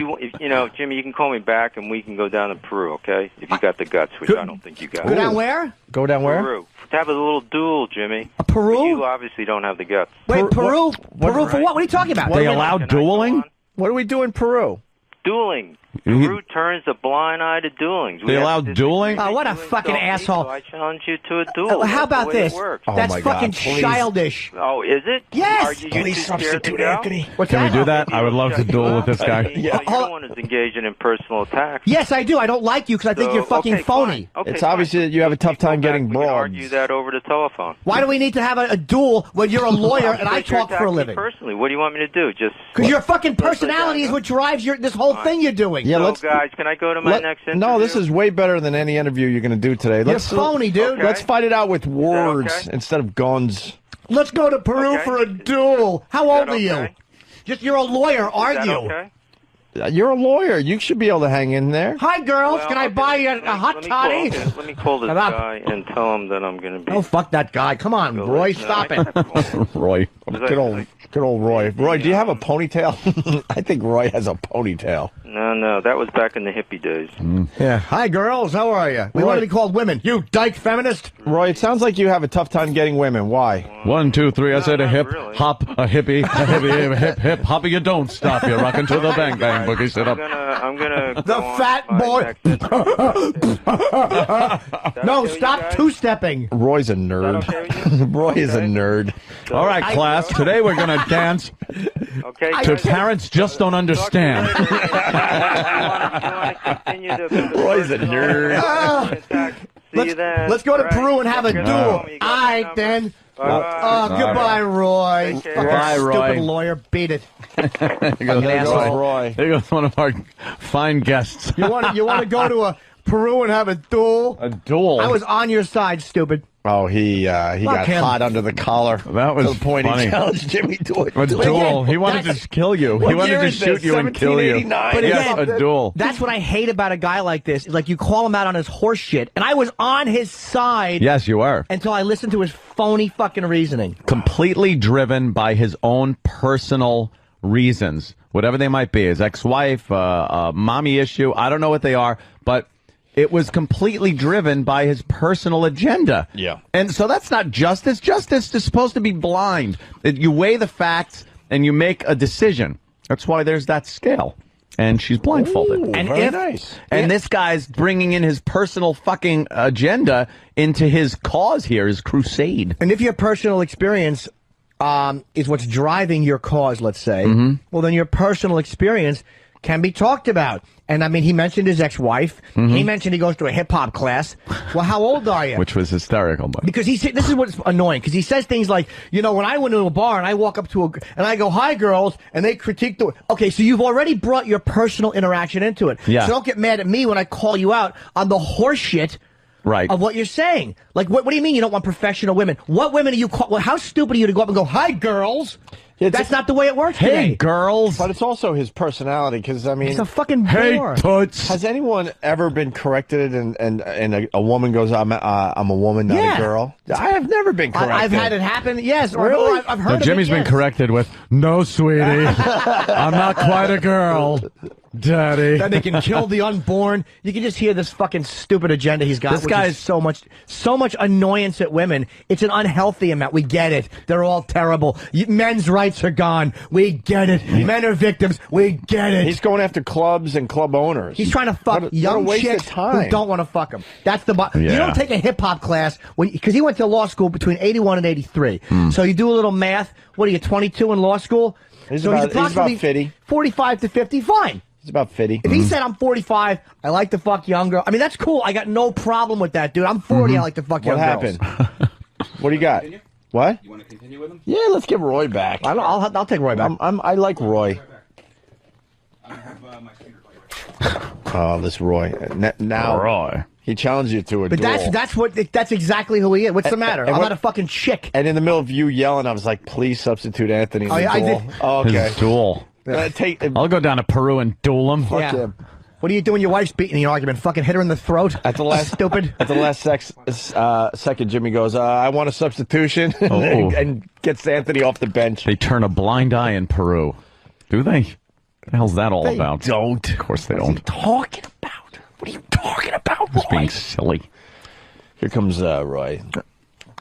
Jimmy, you can call me back and we can go down to Peru, okay? If you got the guts, which I don't think you got. Go down where? Go down where? Peru. To have a little duel, Jimmy. Peru? But you obviously don't have the guts. Wait, Peru? Peru for what? What are you talking about? They allow dueling? What do we do in Peru? Dueling. Peru turns a blind eye to dueling. They allow dueling? Oh, what a fucking asshole. So I challenge you to a duel. How about this? That's fucking God, childish. Oh, is it? Yes. Please substitute Anthony. Can we do that? I would love to duel with this guy. You're the one who's engaging in personal attacks. Yes, I do. I don't like you because I think you're fucking phony. Okay, it's obvious that you have a tough time getting broads. We can argue that over the telephone. Why do we need to have a duel when you're a lawyer and I talk for a living? Personally, what do you want me to do? Just because your fucking personality is what drives this whole thing you're doing. Yeah, guys, can I go to my next interview? No, this is way better than any interview you're going to do today. You're phony, dude. Okay. Let's fight it out with words instead of guns. Let's go to Peru for a duel. How old are you? You're a lawyer. Argue. You're a lawyer. You should be able to hang in there. Hi, girls. Well, Can I buy you a hot toddy? Let me call this guy and tell him that I'm going to be... Oh, fuck that guy. Come on, Roy. Stop it. Roy. Good old Roy. Roy, do you have a ponytail? I think Roy has a ponytail. No, that was back in the hippie days. Yeah. Hi, girls. How are you? We want to be called women. You dyke feminist. Roy, it sounds like you have a tough time getting women. Why? 1, 2, 3. I said a hip, really. hop, a hippie, a hippie, hip, hip, hoppy. You don't stop. You're rocking to the bang, bang, boogie. Sit up. I'm gonna The fat boy. No, stop two-stepping. Roy's a nerd. Roy is a nerd. All right, class. Today we're going to dance Okay. to Parents Just Don't Understand. Roy's a nerd. Let's go to Peru and have a duel. All right, then. Goodbye, Roy. Bye, Roy. Stupid lawyer. Beat it. There goes Roy. There goes one of our fine guests. You want to go to Peru and have a duel? A duel. I was on your side, stupid. Oh, he got him. hot under the collar. That was to the point funny. he challenged Jimmy to A duel. He wanted That's- to kill you. He What wanted year to is shoot this? you and kill you. 1789? But Yes, again, a duel. That's what I hate about a guy like this. Is like you call him out on his horse shit, and I was on his side Yes, you are. until I listened to his phony fucking reasoning. Completely driven by his own personal reasons, whatever they might be. His ex-wife, mommy issue. I don't know what they are, but it was completely driven by his personal agenda. Yeah. And so that's not justice. Justice is supposed to be blind. You weigh the facts and you make a decision. That's why there's that scale. And she's blindfolded. Ooh, And very if- nice. And this guy's bringing in his personal fucking agenda into his cause here, his crusade. And if your personal experience is what's driving your cause, let's say, well, then your personal experience can be talked about. And I mean, he mentioned his ex-wife. He mentioned he goes to a hip-hop class. Well, how old are you? Which was hysterical. But Because this is what's annoying. Because he says things like, you know, when I went to a bar and I walk up to and I go, "Hi, girls," and they critique the. Okay, so you've already brought your personal interaction into it. Yeah. So don't get mad at me when I call you out on the horse shit. Right. Of what you're saying. Like, what do you mean you don't want professional women? What women are you well, how stupid are you to go up and go, "Hi, girls"? Yeah, That's not the way it works hey, today. girls. But it's also his personality, because, I mean... He's a fucking Hey, bore. toots. Has anyone ever been corrected and a woman goes, I'm a woman, not Yeah. a girl? I have never been corrected. I've had it happen, yes. Or Really? I've heard Now, of Jimmy's it, been yes. corrected with, "No, sweetie, I'm not quite a girl, daddy." That they can kill the unborn. You can just hear this fucking stupid agenda he's got. This which guy's- is so much annoyance at women. It's an unhealthy amount. We get it. They're all terrible. Men's rights are gone. We get it. Men are victims. We get it. He's going after clubs and club owners. He's trying to fuck What a young waste of chicks time. who don't want to fuck him. That's the Yeah. You don't take a hip hop class because he went to law school between 81 and 83. So you do a little math. What are you, 22 in law school? He's so about- he's approximately he's about 50. 45 to 50. Fine. It's about 50. If he said I'm 45, I like to fuck young girls. I mean, that's cool. I got no problem with that, dude. I'm 40. I like to fuck What young happened? girls. What do you got? What? You want to continue with him? Yeah, let's get Roy back. I'll take Roy back. I like Roy. I'm going to have my speaker play right now. Oh, this Roy. Now Roy. he challenged you to a But duel. that's exactly who he is. What's the matter? and I'm what- not a fucking chick. And in the middle of you yelling, I was like, "Please substitute Anthony." In Oh, the yeah, I duel. did. Oh, okay. His duel. Take. I'll go down to Peru and duel him. Fuck Yeah. him. What are you doing? Your wife's beating the argument. Fucking hit her in the throat. At the last stupid. At the last second, Jimmy goes, "I want a substitution," and gets Anthony off the bench. They turn a blind eye in Peru. Do they? What the hell's that all They about? don't. Of course they What are you don't. talking about? What are you talking about, Just Roy? being silly. Here comes Roy.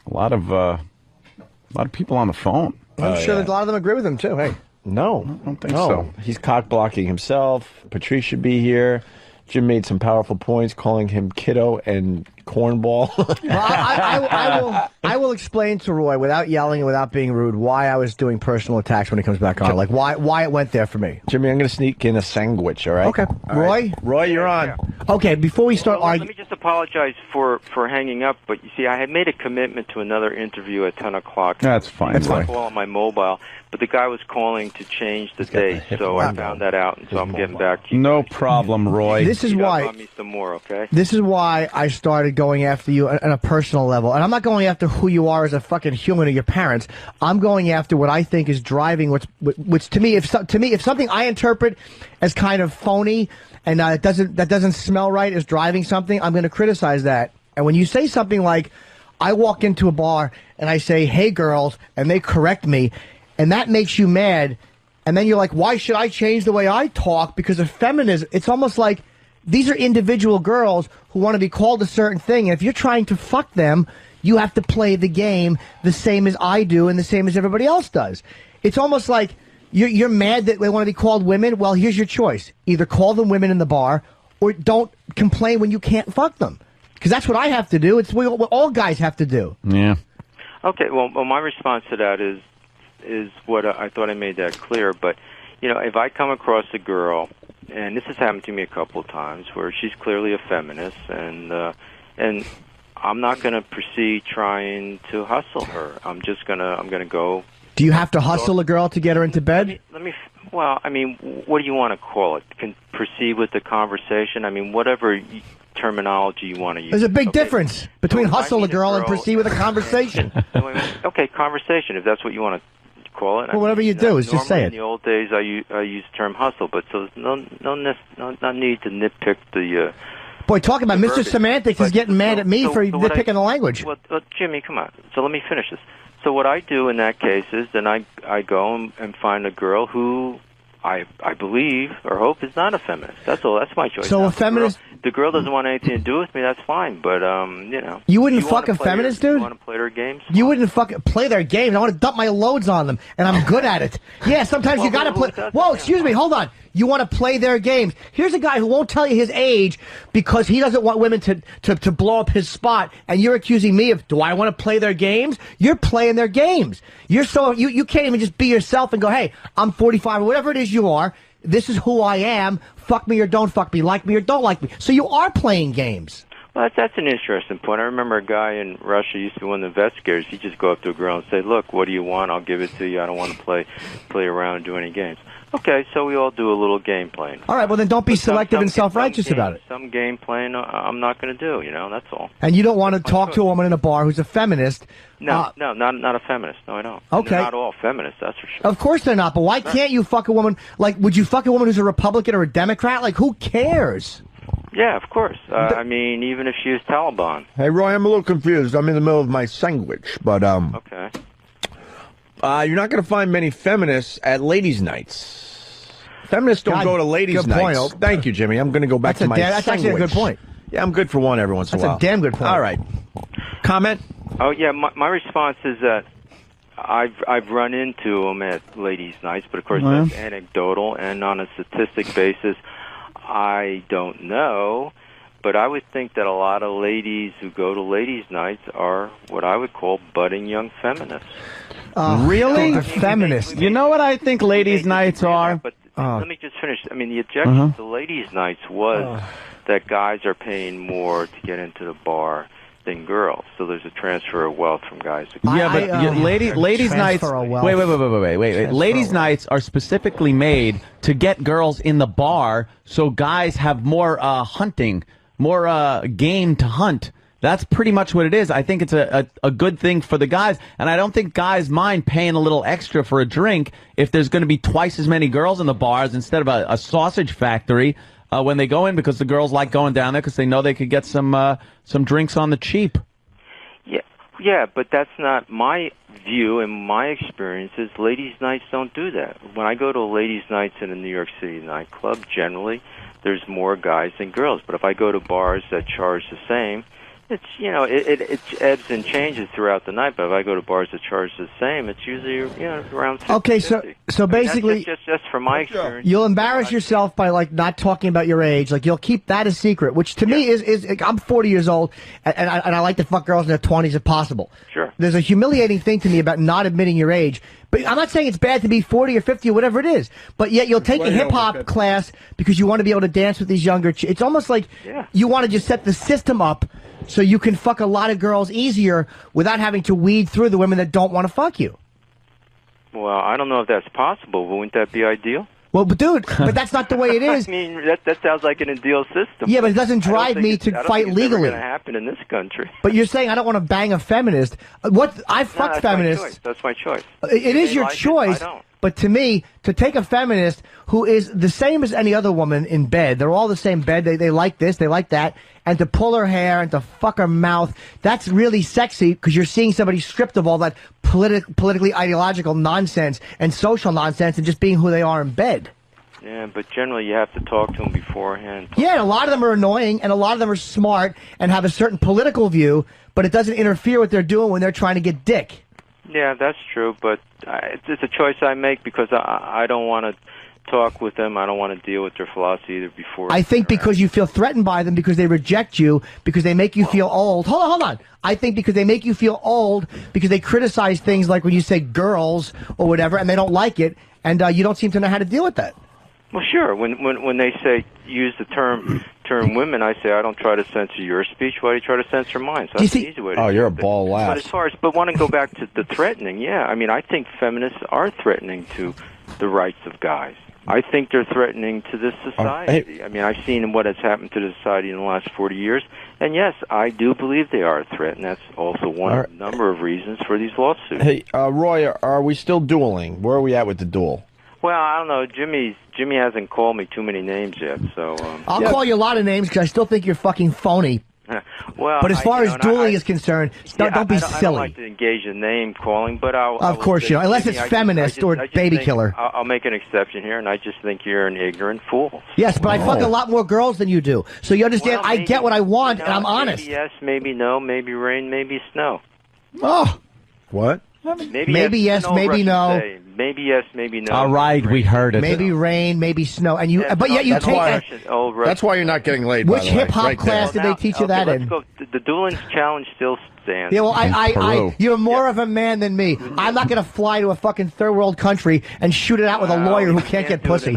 A lot of people on the phone. I'm sure that a lot of them agree with him too. Hey, No, I don't think no. so. He's cock blocking himself. Patrice should be here. Jim made some powerful points, calling him kiddo and cornball. well, I will explain to Roy without yelling and without being rude why I was doing personal attacks when he comes back on. Like why it went there for me. Jimmy, I'm going to sneak in a sandwich. All right. Okay, Roy. Roy, you're on. Okay, before we start Let arguing. me just apologize for hanging up, but you see, I had made a commitment to another interview at 10 o'clock. That's fine. That's fine. Call on my mobile, but the guy was calling to change the got the date, hip so I hop found going. that out, and so I'm getting back to you. No problem, Roy. This is Beat up why. on me some more, okay? This is why I started going after you on a personal level. And I'm not going after who you are as a fucking human or your parents. I'm going after what I think is driving which to me, if something I interpret as kind of phony and that doesn't smell right is driving something, I'm going to criticize that. And when you say something like, I walk into a bar and I say, hey, girls, and they correct me, and that makes you mad, and then you're like, why should I change the way I talk because of feminism? It's almost like these are individual girls who want to be called a certain thing, and if you're trying to fuck them, you have to play the game the same as I do and the same as everybody else does. It's almost like you're mad that they want to be called women. Well, here's your choice. Either call them women in the bar or don't complain when you can't fuck them. Because that's what I have to do. It's what all guys have to do. Yeah. Okay, well, my response to that is what I thought I made that clear. But, you know, if I come across a girl, and this has happened to me a couple of times, where she's clearly a feminist, and I'm not going to proceed trying to hustle her. I'm gonna go. Do you have to hustle a girl to get her into bed? Well, I mean, what do you want to call it? Can proceed with the conversation? I mean, whatever terminology you want to use. There's a big difference between hustle a girl and proceed with a conversation. Okay, conversation, if that's what you want to call it. Well, whatever you do, is just say it. In the old days, I used the term hustle, but so there's no need to nitpick the... Boy, talking about Mr. Semantics is getting mad at me for nitpicking the language. Well, Jimmy, come on. So let me finish this. So what I do in that case is then I go and find a girl who I believe or hope is not a feminist. That's all. That's my choice. So a feminist... The girl doesn't want anything to do with me, that's fine. But, you know... You wouldn't fuck a feminist, dude? You want to play their games? You wouldn't play their games. I want to dump my loads on them, and I'm good at it. Yeah, sometimes you got to play... Whoa, excuse me, hold on. You want to play their games. Here's a guy who won't tell you his age because he doesn't want women to blow up his spot, and you're accusing me of, do I want to play their games? You're playing their games. You can't even just be yourself and go, hey, I'm 45 or whatever it is you are. This is who I am. Fuck me or don't fuck me. Like me or don't like me. So you are playing games. Well, that's an interesting point. I remember a guy in Russia used to be one of the investigators. He'd just go up to a girl and say, look, what do you want? I'll give it to you. I don't want to play around and do any games. Okay, so we all do a little game playing. All right, well, then don't be selective and self-righteous about it. Some game playing I'm not going to do, you know, that's all. And you don't want to talk to a woman in a bar who's a feminist. No, not a feminist. No, I don't. Okay. They're not all feminists, that's for sure. Of course they're not, but why can't you fuck a woman? Like, would you fuck a woman who's a Republican or a Democrat? Like, who cares? Yeah, of course. I mean, even if she was Taliban. Hey, Roy, I'm a little confused. I'm in the middle of my sandwich, but, Okay. You're not going to find many feminists at ladies' nights. Feminists don't go to ladies' nights. Point. Thank you, Jimmy. I'm going to go back to my sandwich. That's actually a good point. Yeah, I'm good for one every once in a while. That's a damn good point. All right. Comment? Oh, yeah, my response is that I've run into them at ladies' nights, but of course that's anecdotal, and on a statistic basis, I don't know. But I would think that a lot of ladies who go to ladies' nights are what I would call budding young feminists. Really? Feminists. You know what I think ladies' nights are? But let me just finish. I mean, the objection to ladies' nights was that guys are paying more to get into the bar than girls. So there's a transfer of wealth from guys to girls. Yeah, but ladies' nights... Wait. Ladies' nights are specifically made to get girls in the bar so guys have more hunting, more game to hunt. That's pretty much what it is. I think it's a good thing for the guys, and I don't think guys mind paying a little extra for a drink if there's going to be twice as many girls in the bars instead of a sausage factory when they go in, because the girls like going down there because they know they could get some drinks on the cheap. Yeah, but that's not my view and my experience is ladies' nights don't do that. When I go to ladies' nights in a New York City nightclub, generally there's more guys than girls. But if I go to bars that charge the same, it's, you know, it ebbs and changes throughout the night. But if I go to bars that charge the same, it's usually, you know, around 50. Okay, so basically, that's just from my experience. You'll embarrass yourself by like not talking about your age. Like you'll keep that a secret, which to me is I'm 40 years old, and I like to fuck girls in their 20s if possible. Sure. There's a humiliating thing to me about not admitting your age. But I'm not saying it's bad to be 40 or 50 or whatever it is. But yet you'll take a hip-hop class because you want to be able to dance with these younger it's almost like you want to just set the system up so you can fuck a lot of girls easier without having to weed through the women that don't want to fuck you. Well, I don't know if that's possible. Wouldn't that be ideal? Well, but dude, but that's not the way it is. I mean, that sounds like an ideal system. Yeah, but it doesn't drive me to fight legally. It's going to happen in this country. But you're saying I don't want to bang a feminist. I fuck feminists. That's my choice. It is your choice. I don't. But to me, to take a feminist who is the same as any other woman in bed, they're all the same bed, they like this, they like that, and to pull her hair and to fuck her mouth, that's really sexy because you're seeing somebody stripped of all that politically ideological nonsense and social nonsense and just being who they are in bed. Yeah, but generally you have to talk to them beforehand. Yeah, and a lot of them are annoying, and a lot of them are smart and have a certain political view, but it doesn't interfere with what they're doing when they're trying to get dick. Yeah, that's true, but it's a choice I make because I don't want to talk with them. I don't want to deal with their philosophy either before. I think because you feel threatened by them, because they reject you, because they make you feel old. Hold on. I think because they make you feel old, because they criticize things like when you say girls or whatever, and they don't like it, and you don't seem to know how to deal with that. Well, sure. When they say use the term women, I say I don't try to censor your speech. Why do you try to censor mine? So that's an easy way to you're a ball lass. But want to go back to the threatening? Yeah, I mean, I think feminists are threatening to the rights of guys. I think they're threatening to this society. I mean, I've seen what has happened to the society in the last 40 years, and yes, I do believe they are a threat, and that's also one of a number of reasons for these lawsuits. Hey, Roy, are we still dueling? Where are we at with the duel? Well, I don't know. Jimmy hasn't called me too many names yet, so... I'll call you a lot of names because I still think you're fucking phony. Well, but as far as dueling is concerned, don't be silly. I don't like to engage in name calling, but of course you don't, unless it's feminist or baby killer. I'll make an exception here, and I just think you're an ignorant fool. Yes, but I fuck a lot more girls than you do, so you understand. Well, maybe, I get what I want, and I'm honest. Maybe yes, maybe no, maybe rain, maybe snow. Oh, what? Maybe yes, maybe no. Maybe yes, maybe no. All right, we heard it. Maybe rain, maybe snow, and you. But yet you take. That's why you're not getting laid. Which hip hop class did they teach you that in? The dueling challenge still stands. Yeah, well, you're more of a man than me. I'm not going to fly to a fucking third world country and shoot it out with a lawyer who can't get pussy.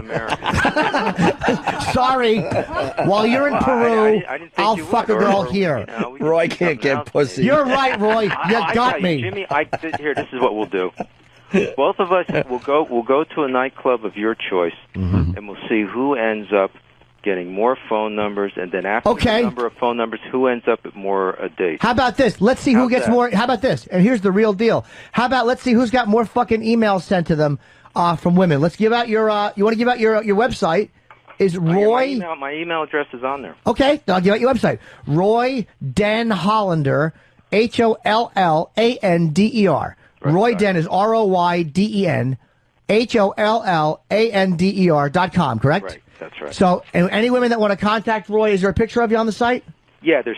Sorry. While you're in Peru, I'll fuck a girl here. Roy can't get pussy. You're right, Roy. You got me. Jimmy, here, this is what we'll do. Both of us will go to a nightclub of your choice, and we'll see who ends up getting more phone numbers, and then after the number of phone numbers, who ends up at more dates. How about this? Let's see who gets more. How about this? And here's the real deal. How about let's see who's got more fucking emails sent to them from women. Let's give out your. You want to give out your website? Is Roy? My email address is on there. Okay, then I'll give out your website. Roy Den Hollander, HOLLANDER. Roy Den is ROYDEN, HOLLANDER.com, correct? Right, that's right. So, and any women that want to contact Roy, is there a picture of you on the site? Yeah, there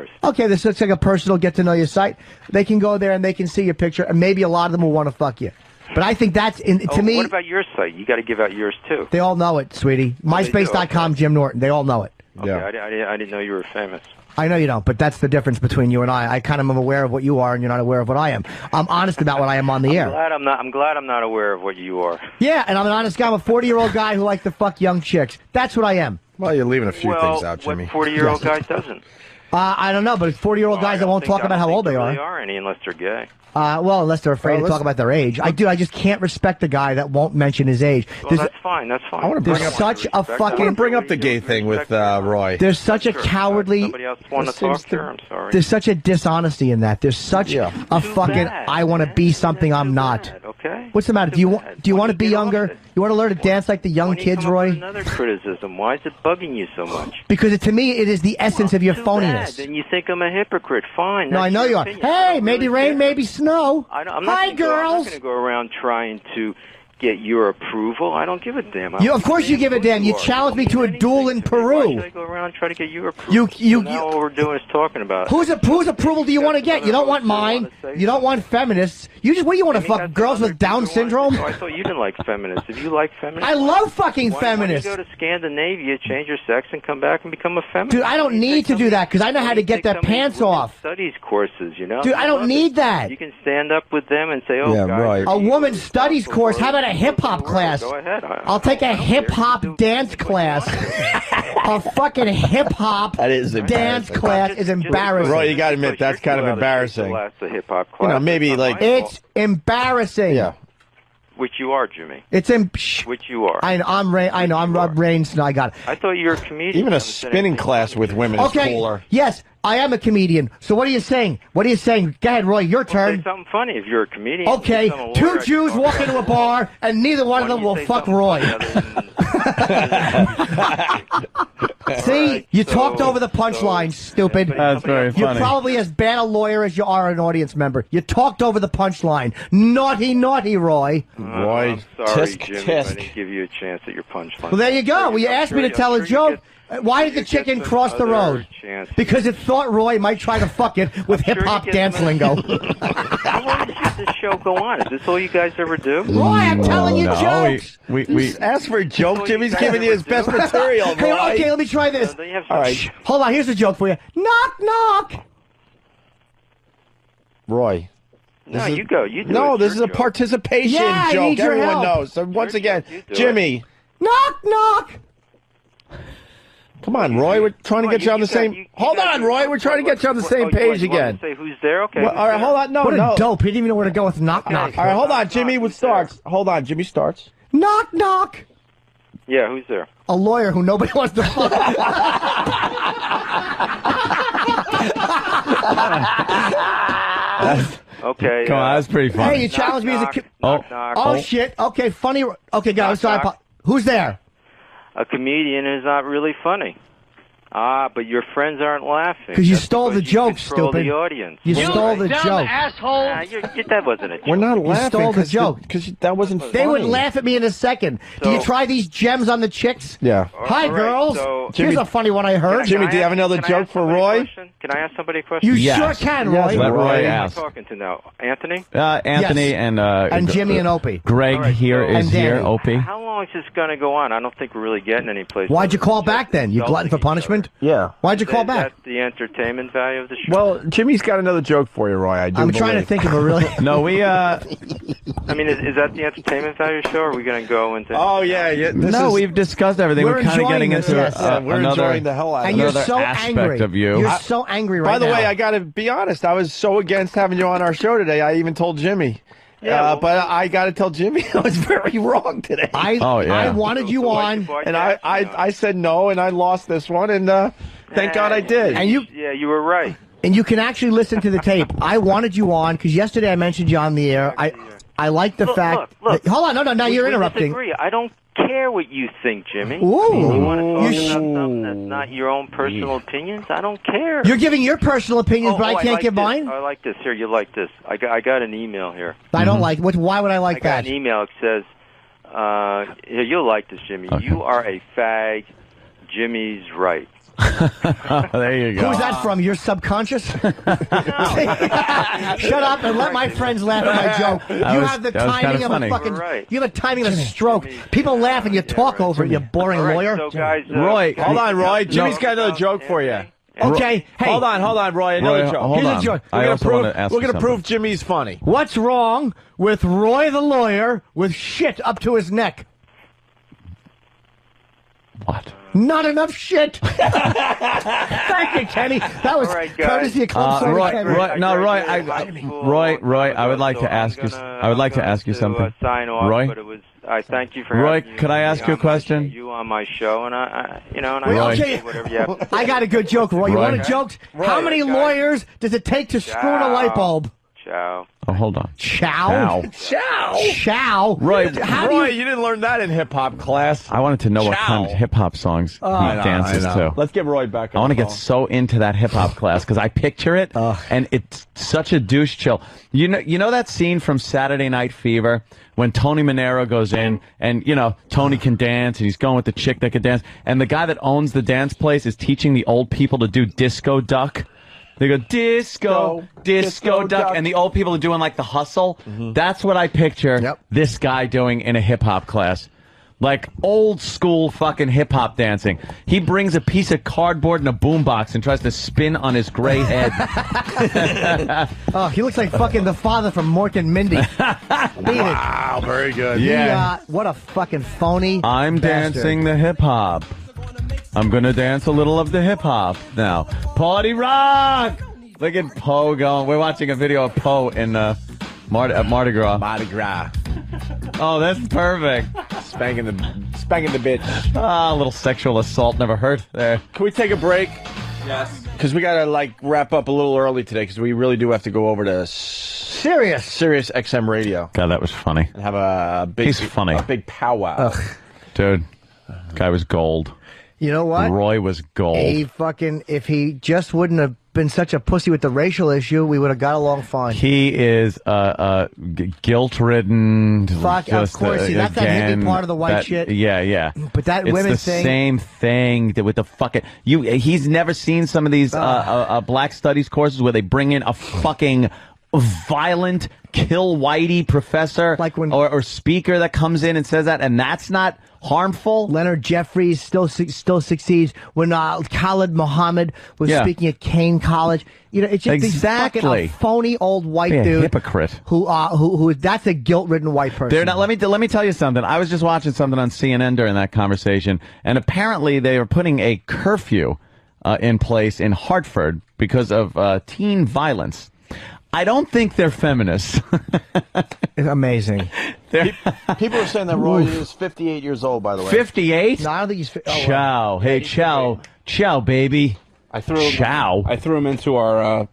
is. Okay, this looks like a personal get-to-know-you site. They can go there and they can see your picture, and maybe a lot of them will want to fuck you. But I think that's, to me... What about your site? You got to give out yours, too. They all know it, sweetie. MySpace.com, Jim Norton. They all know it. Okay, I didn't know you were famous. I know you don't, but that's the difference between you and I. I kind of am aware of what you are, and you're not aware of what I am. I'm honest about what I am on the air. I'm glad I'm not aware of what you are. Yeah, and I'm an honest guy. I'm a 40-year-old guy who likes to fuck young chicks. That's what I am. Well, you're leaving a few things out, Jimmy. What 40-year-old guy doesn't? I don't know, but 40-year-old guys that won't talk about how old they are. They are any unless they're gay. Well, unless they're afraid to talk about their age. I just can't respect a guy that won't mention his age. Well, that's fine. I want to bring up such a fucking... I want to bring up the gay thing with Roy. There's such a cowardly... Somebody else want to talk to her? I'm sorry. There's such a dishonesty in that. There's such a fucking... I want to be something I'm not. Okay. What's the matter? Do you want to be younger? You want to learn to dance like the young kids, Roy? Another criticism. Why is it bugging you so much? Because to me, it is the essence of your phoniness. Then you think I'm a hypocrite. Fine. No, I know you are. Hey, maybe rain, maybe snow. Hi, girls. I'm not going to go around trying to get your approval. I don't give a damn. Of course you give a damn. You challenged me to a duel in Peru. Why should I go around and try to get your approval? Now all we're doing is talking about it. Whose approval do you want to get? You don't want mine. You don't want feminists. What do you want to fuck? Girls with Down syndrome? I thought you didn't like feminists. If you like feminists... I love fucking feminists. Why don't you go to Scandinavia, change your sex, and come back and become a feminist? Dude, I don't need to do that because I know how to get their pants off. Studies courses, you know? Dude, I don't need that. You can stand up with them and say, guys... Right. A woman's studies course. How about a hip-hop class? Go ahead. I'll take a hip-hop dance class. A fucking hip-hop dance class is embarrassing. Roy, you got to admit, that's kind of embarrassing. The hip-hop class. You know, maybe like... It's embarrassing. Yeah. Which you are, Jimmy. It's in. Which you are. I know. I'm Rain. I got it. I thought you were a comedian. Even a spinning class with women is cooler. Yes, I am a comedian. So what are you saying? What are you saying? Go ahead, Roy. Your turn. Say something funny if you're a comedian. Okay, two Jews walk into a bar, and neither one of them will fuck Roy. See, you talked over the punchline, stupid. That's very funny. You're probably as bad a lawyer as you are an audience member. You talked over the punchline. Naughty, naughty, Roy. Roy, I'm sorry, tisk, Jimmy. tisk. I didn't give you a chance at your punchline. Well, there you go. Well, you asked me to tell a joke. Why did the chicken cross the road? Because it thought Roy might try to fuck it with hip-hop dance lingo. How long does this show go on? Is this all you guys ever do? Roy, I'm telling you jokes. We ask for a joke. Jimmy's giving you his best material, Hey, Roy. okay, let me try this. All right. Hold on, here's a joke for you. Knock, knock. Roy. No, you go. You do No, it. this is Your a joke. participation Yeah, I joke. need your Everyone help. knows. So once Your again, joke, you do Jimmy. Knock, knock. Come on, Roy. We're trying to get you on the same. Hold on, Roy. We're trying to get you on the same page again. Say who's there? Okay. Well, all right, hold on. No, What a no. dope. He didn't even know where to go with knock, knock. All right, hold on. Jimmy starts. Hold on. Jimmy starts. Knock, knock. Yeah, who's there? A lawyer who nobody wants to fuck. Okay. Come on, that's pretty funny. Hey, you challenged me as a kid. Knock, knock. Oh, shit. Okay, funny. Okay, guys, Knock, knock. who's there? A comedian is not really funny. Ah, but your friends aren't laughing. Because you That's stole the because joke, you control stupid. the audience. You stole the joke. That wasn't a joke. We're not laughing. stole the joke. Because that wasn't funny. They would laugh at me in a second. Do you try these gems on the chicks? Yeah. Hi, All right, girls. so- Here's Jimmy- a funny one I heard. Jimmy, do you have another Can I joke ask for somebody a Roy? question? Can I ask somebody a question? You Yes. sure can, Yes, Roy. Let Roy Who am I ask. talking to now? Anthony? Anthony Yes. and Jimmy and Opie. Greg All right, here so- is And here. Danny. Opie. How long is this going to go on? I don't think we're really getting any place. Why'd you call back then? You glutton for punishment? Yeah. Why'd you call back? That's the entertainment value of the show. Well, Jimmy's got another joke for you, Roy. I do I'm trying to believe. think of a really. No, we I mean, is that the entertainment value of the show? Or are we going to go into? Oh, yeah. we've discussed everything. We're We're kind of enjoying getting this, into yes. We're another enjoying the hell out of And it. you're another so aspect angry. of you. You're so angry right By the now. way, I got to be honest. I was so against having you on our show today. I even told Jimmy. Yeah, well- but I got to tell Jimmy I was very wrong today. Oh, yeah. I wanted you on. And I said no, and I lost this one, and thank God I did. And you Yeah, you were right. and you can actually listen to the tape. I wanted you on because yesterday I mentioned you on the air. I like the fact. Look. Hold on, no, now you're We interrupting. disagree. I don't care what you think, Jimmy. Ooh. You want to talk You about something that's not your own personal opinions? I don't care. You're giving your personal opinions, but I can't like give this. mine. I like this. Here, you like this. I got an email here. I don't like. Why would I I like got that? an email. It says, here, you'll like this, Jimmy. Okay. You are a fag. Jimmy's right. There you go. Who's that from? Your subconscious? Shut up and let my friends laugh at my joke. You have the that was timing kinda of a funny. fucking. Right. You have the timing of a stroke. People laugh and you talk over it. You boring All right, lawyer. So, guys, Roy, Hold on, Roy. Jimmy's got another joke for you. Okay, hey, Hold on, Roy. Another Roy, joke. hold Here's on. a joke. I also want to ask We're you gonna something. prove Jimmy's funny. what's wrong with Roy the lawyer with shit up to his neck? What? Not enough shit. Thank you, Kenny. That was All right, guys. courtesy of Club Soda Roy, Kenny. I would like to ask you. I would like to ask you something. Sign off, Roy? but it was. I thank you for Roy, having could I ask you a question? You on my show, and I Wait, Roy. okay. say whatever you have to say. I got a good joke, Roy. You Roy. want a joke? How many guys. lawyers does it take to screw in a light bulb? Ciao. Oh, hold on. Chow. Chow. Roy, How do Roy, you? you didn't learn that in hip hop class. I wanted to know what Chow. kind of hip hop songs he dances to. Let's get Roy back. I want to get so into that hip hop class because I picture it, and it's such a douche chill. You know that scene from Saturday Night Fever when Tony Manero goes in, and Tony can dance, and he's going with the chick that can dance, and the guy that owns the dance place is teaching the old people to do disco duck. They go disco duck, and the old people are doing like the hustle. That's what I picture this guy doing in a hip hop class. Like old school fucking hip hop dancing. He brings a piece of cardboard and a boombox and tries to spin on his gray head. Oh, he looks like fucking the father from Mork and Mindy. Beat it. Wow, very good. Yeah. What a fucking phony. I'm bastard. dancing the hip hop. I'm gonna dance a little of the hip hop now. Party rock! Look at Poe going. We're watching a video of Poe in Mardi Gras. Mardi Gras. Oh, that's perfect. Spanking the bitch. Ah, a little sexual assault never hurt there. Can we take a break? Yes. Because we got to wrap up a little early today because we really do have to go over to Sirius XM Radio. God, that was funny. And have a big, He's funny. A big powwow. Dude, guy was gold. You know what? Roy was gold. If he just wouldn't have been such a pussy with the racial issue, we would have got along fine. He is guilt-ridden. Fuck, of course. See, that's that hippie part of the white shit. Yeah. But that it's women the thing. same thing with the fucking. He's never seen some of these black studies courses where they bring in a fucking violent kill whitey professor or speaker that comes in and says that, and that's not harmful. Leonard Jeffries still succeeds when Khalid Muhammad was speaking at Kane College. You know, it's just exactly fucking a phony old white dude, hypocrite. Who that's a guilt-ridden white person. They're not. Let me tell you something. I was just watching something on CNN during that conversation, and apparently they were putting a curfew in place in Hartford because of teen violence. I don't think they're feminists. It's amazing. People are saying that Roy is 58 years old, by the way. 58? No, I don't think he's... Chow. Hey, Chow. Chow, baby. I threw him into our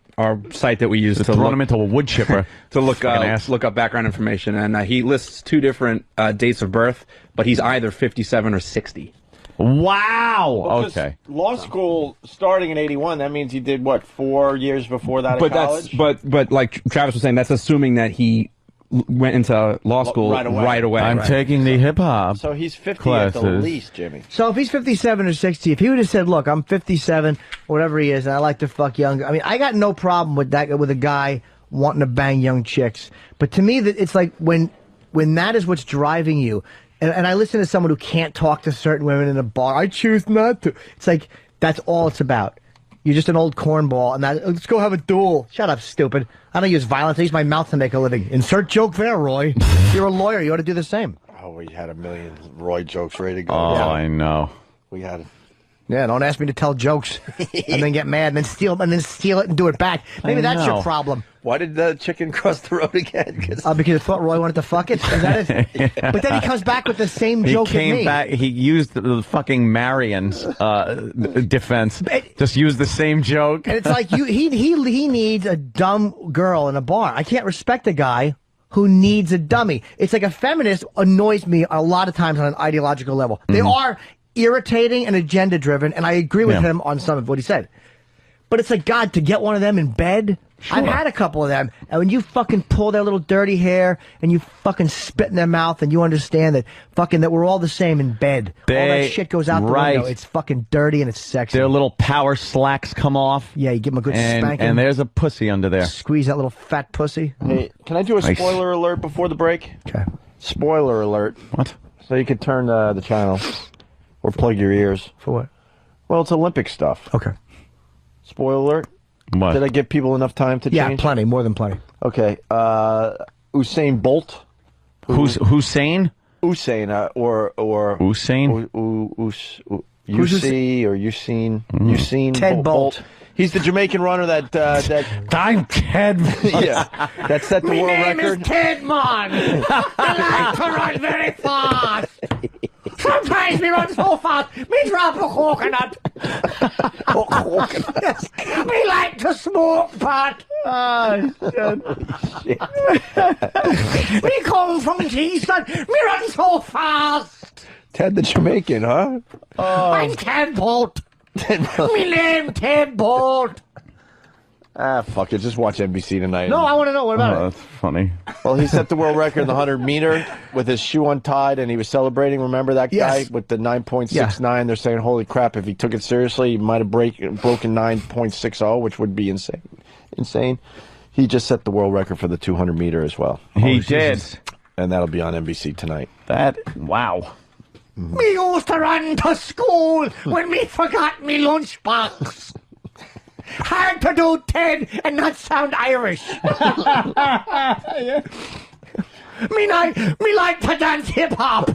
site that we use to throw him into a wood chipper to look up background information, and he lists two different dates of birth, but he's either 57 or 60. Wow. Well, okay. Law school starting in 81. That means he did what, 4 years before that at college? But like Travis was saying, that's assuming that he went into law school right away. I'm taking the hip hop. So he's 50 classes. at the least, Jimmy. So if he's 57 or 60, if he would have said, "Look, I'm 57, whatever he is, and I like to fuck young," I mean, I got no problem with that with a guy wanting to bang young chicks. But to me, that it's like when that is what's driving you. And I listen to someone who can't talk to certain women in a bar. I choose not to. It's like, that's all it's about. You're just an old cornball, and let's go have a duel. Shut up, stupid. I don't use violence. I use my mouth to make a living. Insert joke there, Roy. You're a lawyer. You ought to do the same. Oh, we had a million Roy jokes ready to go. Oh, yeah. I know. We had it. Yeah, don't ask me to tell jokes and then get mad and then steal it and do it back. Maybe that's your problem. Why did the chicken cross the road again? Because I thought Roy wanted to fuck it. Is that it? Yeah. But then he comes back with the same joke. He came back. He used the fucking Marion's defense. Just used the same joke. And it's like he needs a dumb girl in a bar. I can't respect a guy who needs a dummy. It's like a feminist annoys me a lot of times on an ideological level. They are irritating and agenda-driven, and I agree with him on some of what he said. But it's like, God, to get one of them in bed? Sure. I've had a couple of them, and when you fucking pull their little dirty hair, and you fucking spit in their mouth, and you understand that we're all the same in bed. All that shit goes out the window. It's fucking dirty, and it's sexy. Their little power slacks come off. Yeah, you give them a good spanking. And there's a pussy under there. Squeeze that little fat pussy. Hey, can I do a spoiler alert before the break? Okay. Spoiler alert. What? So you could turn the channel. Or plug your ears. For what? Well, it's Olympic stuff. Okay. Spoiler alert. What? Did I give people enough time to change? Yeah, plenty. More than plenty. Okay. Usain Bolt. Who's Hussein? Usain or Usain? UC or Usain. Usain Ted Bolt. He's the Jamaican runner that I'm Ted. Yeah. That set the world record. My name is Ted Man. I like to run very fast. Sometimes we run so fast, we drop a coconut. Yes. We like to smoke pot. Oh, shit. We come from Kingston, we run so fast. Ted the Jamaican, huh? I'm Ted Bolt. Me name Ted Bolt. Ah, fuck it. Just watch NBC tonight. No, I want to know. What about it? That's funny. Well, he set the world record in the 100-meter with his shoe untied, and he was celebrating. Remember that guy with the 9.69? Yeah. They're saying, holy crap, if he took it seriously, he might have broken 9.60, which would be insane. He just set the world record for the 200-meter as well. He did. And that'll be on NBC tonight. Wow. Me used to run to school when me forgot me lunchbox. Hard to do, Ted, and not sound Irish. Me like to dance hip hop.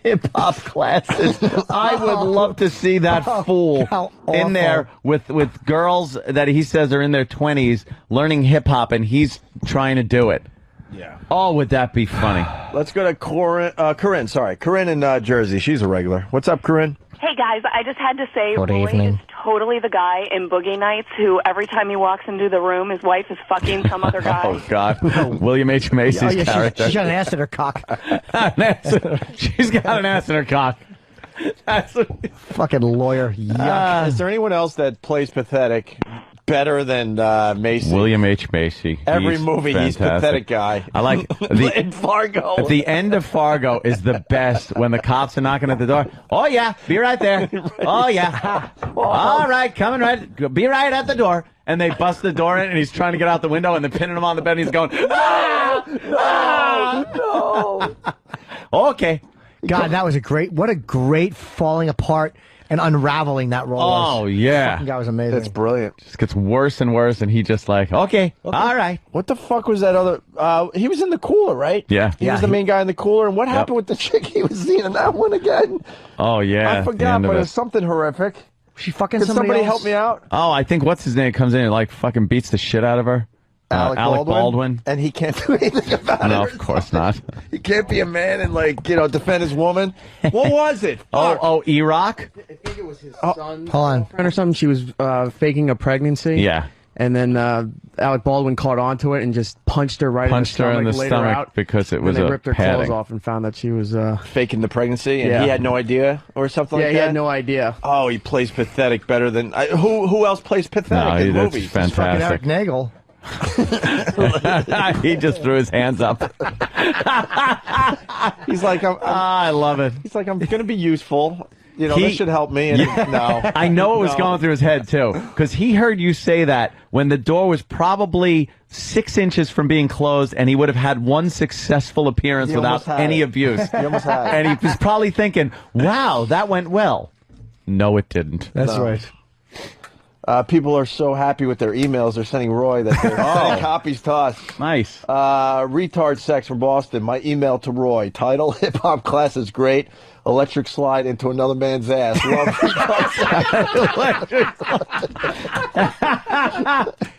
Hip hop classes. I would love to see that fool in there with girls that he says are in their 20s learning hip hop, and he's trying to do it. Yeah. Oh, would that be funny? Let's go to Corinne. Sorry, Corinne in Jersey. She's a regular. What's up, Corinne? Hey, guys, I just had to say, Good Roy evening. is totally the guy in Boogie Nights who every time he walks into the room, his wife is fucking some other guy. Oh, God. William H. Macy's character. She's got an ass in her cock. She's got an ass in her cock. That's Fucking lawyer. Yuck. Is there anyone else that plays pathetic better than Macy? William H. Macy. Every He's movie, he's fantastic. pathetic guy. I like in Fargo. At the end of Fargo is the best when the cops are knocking at the door. Oh, yeah, be right there. Oh, yeah. All right, coming right. Be right at the door. And they bust the door in, and he's trying to get out the window, and they're pinning him on the bed, and he's going, no. Okay. God, that was what a great falling apart and unraveling that role was. Oh, yeah. That guy was amazing. That's brilliant. Just gets worse and worse, and he just like, okay, all right. What the fuck was that other? He was in the cooler, right? Yeah. He was the main guy in the cooler. And what happened with the chick he was seeing in that one again? Oh, yeah. I forgot, but it was something horrific. She fucking Can somebody else? help me out? Oh, I think what's his name comes in and like fucking beats the shit out of her. Alec Baldwin. And he can't do anything about it. No, of course not. He can't be a man and, like, defend his woman. What was it? Oh, E-Rock? I think it was his son's Hold on. girlfriend or something. She was faking a pregnancy. Yeah. And then Alec Baldwin caught onto it and just punched her right in the stomach. Out, because it was and they ripped her padding. clothes off and found that she was faking the pregnancy, and he had no idea or something like that? Yeah, he had no idea. Oh, he plays pathetic better than... who else plays pathetic in that's movies? Fucking Eric fantastic. Nagel. He just threw his hands up. He's like, I love it. he's like, I'm going to be useful. This should help me. And no. I know it was going through his head, too, because he heard you say that when the door was probably 6 inches from being closed, and he would have had one successful appearance He without almost had any it. abuse. He almost had it. And he was probably thinking, wow, that went well. No, it didn't. That's right. People are so happy with their emails they're sending Roy that they're sending copies to us. Nice. Retard sex from Boston. My email to Roy. Title: Hip hop class is great. Electric slide into another man's ass. Love retard sex.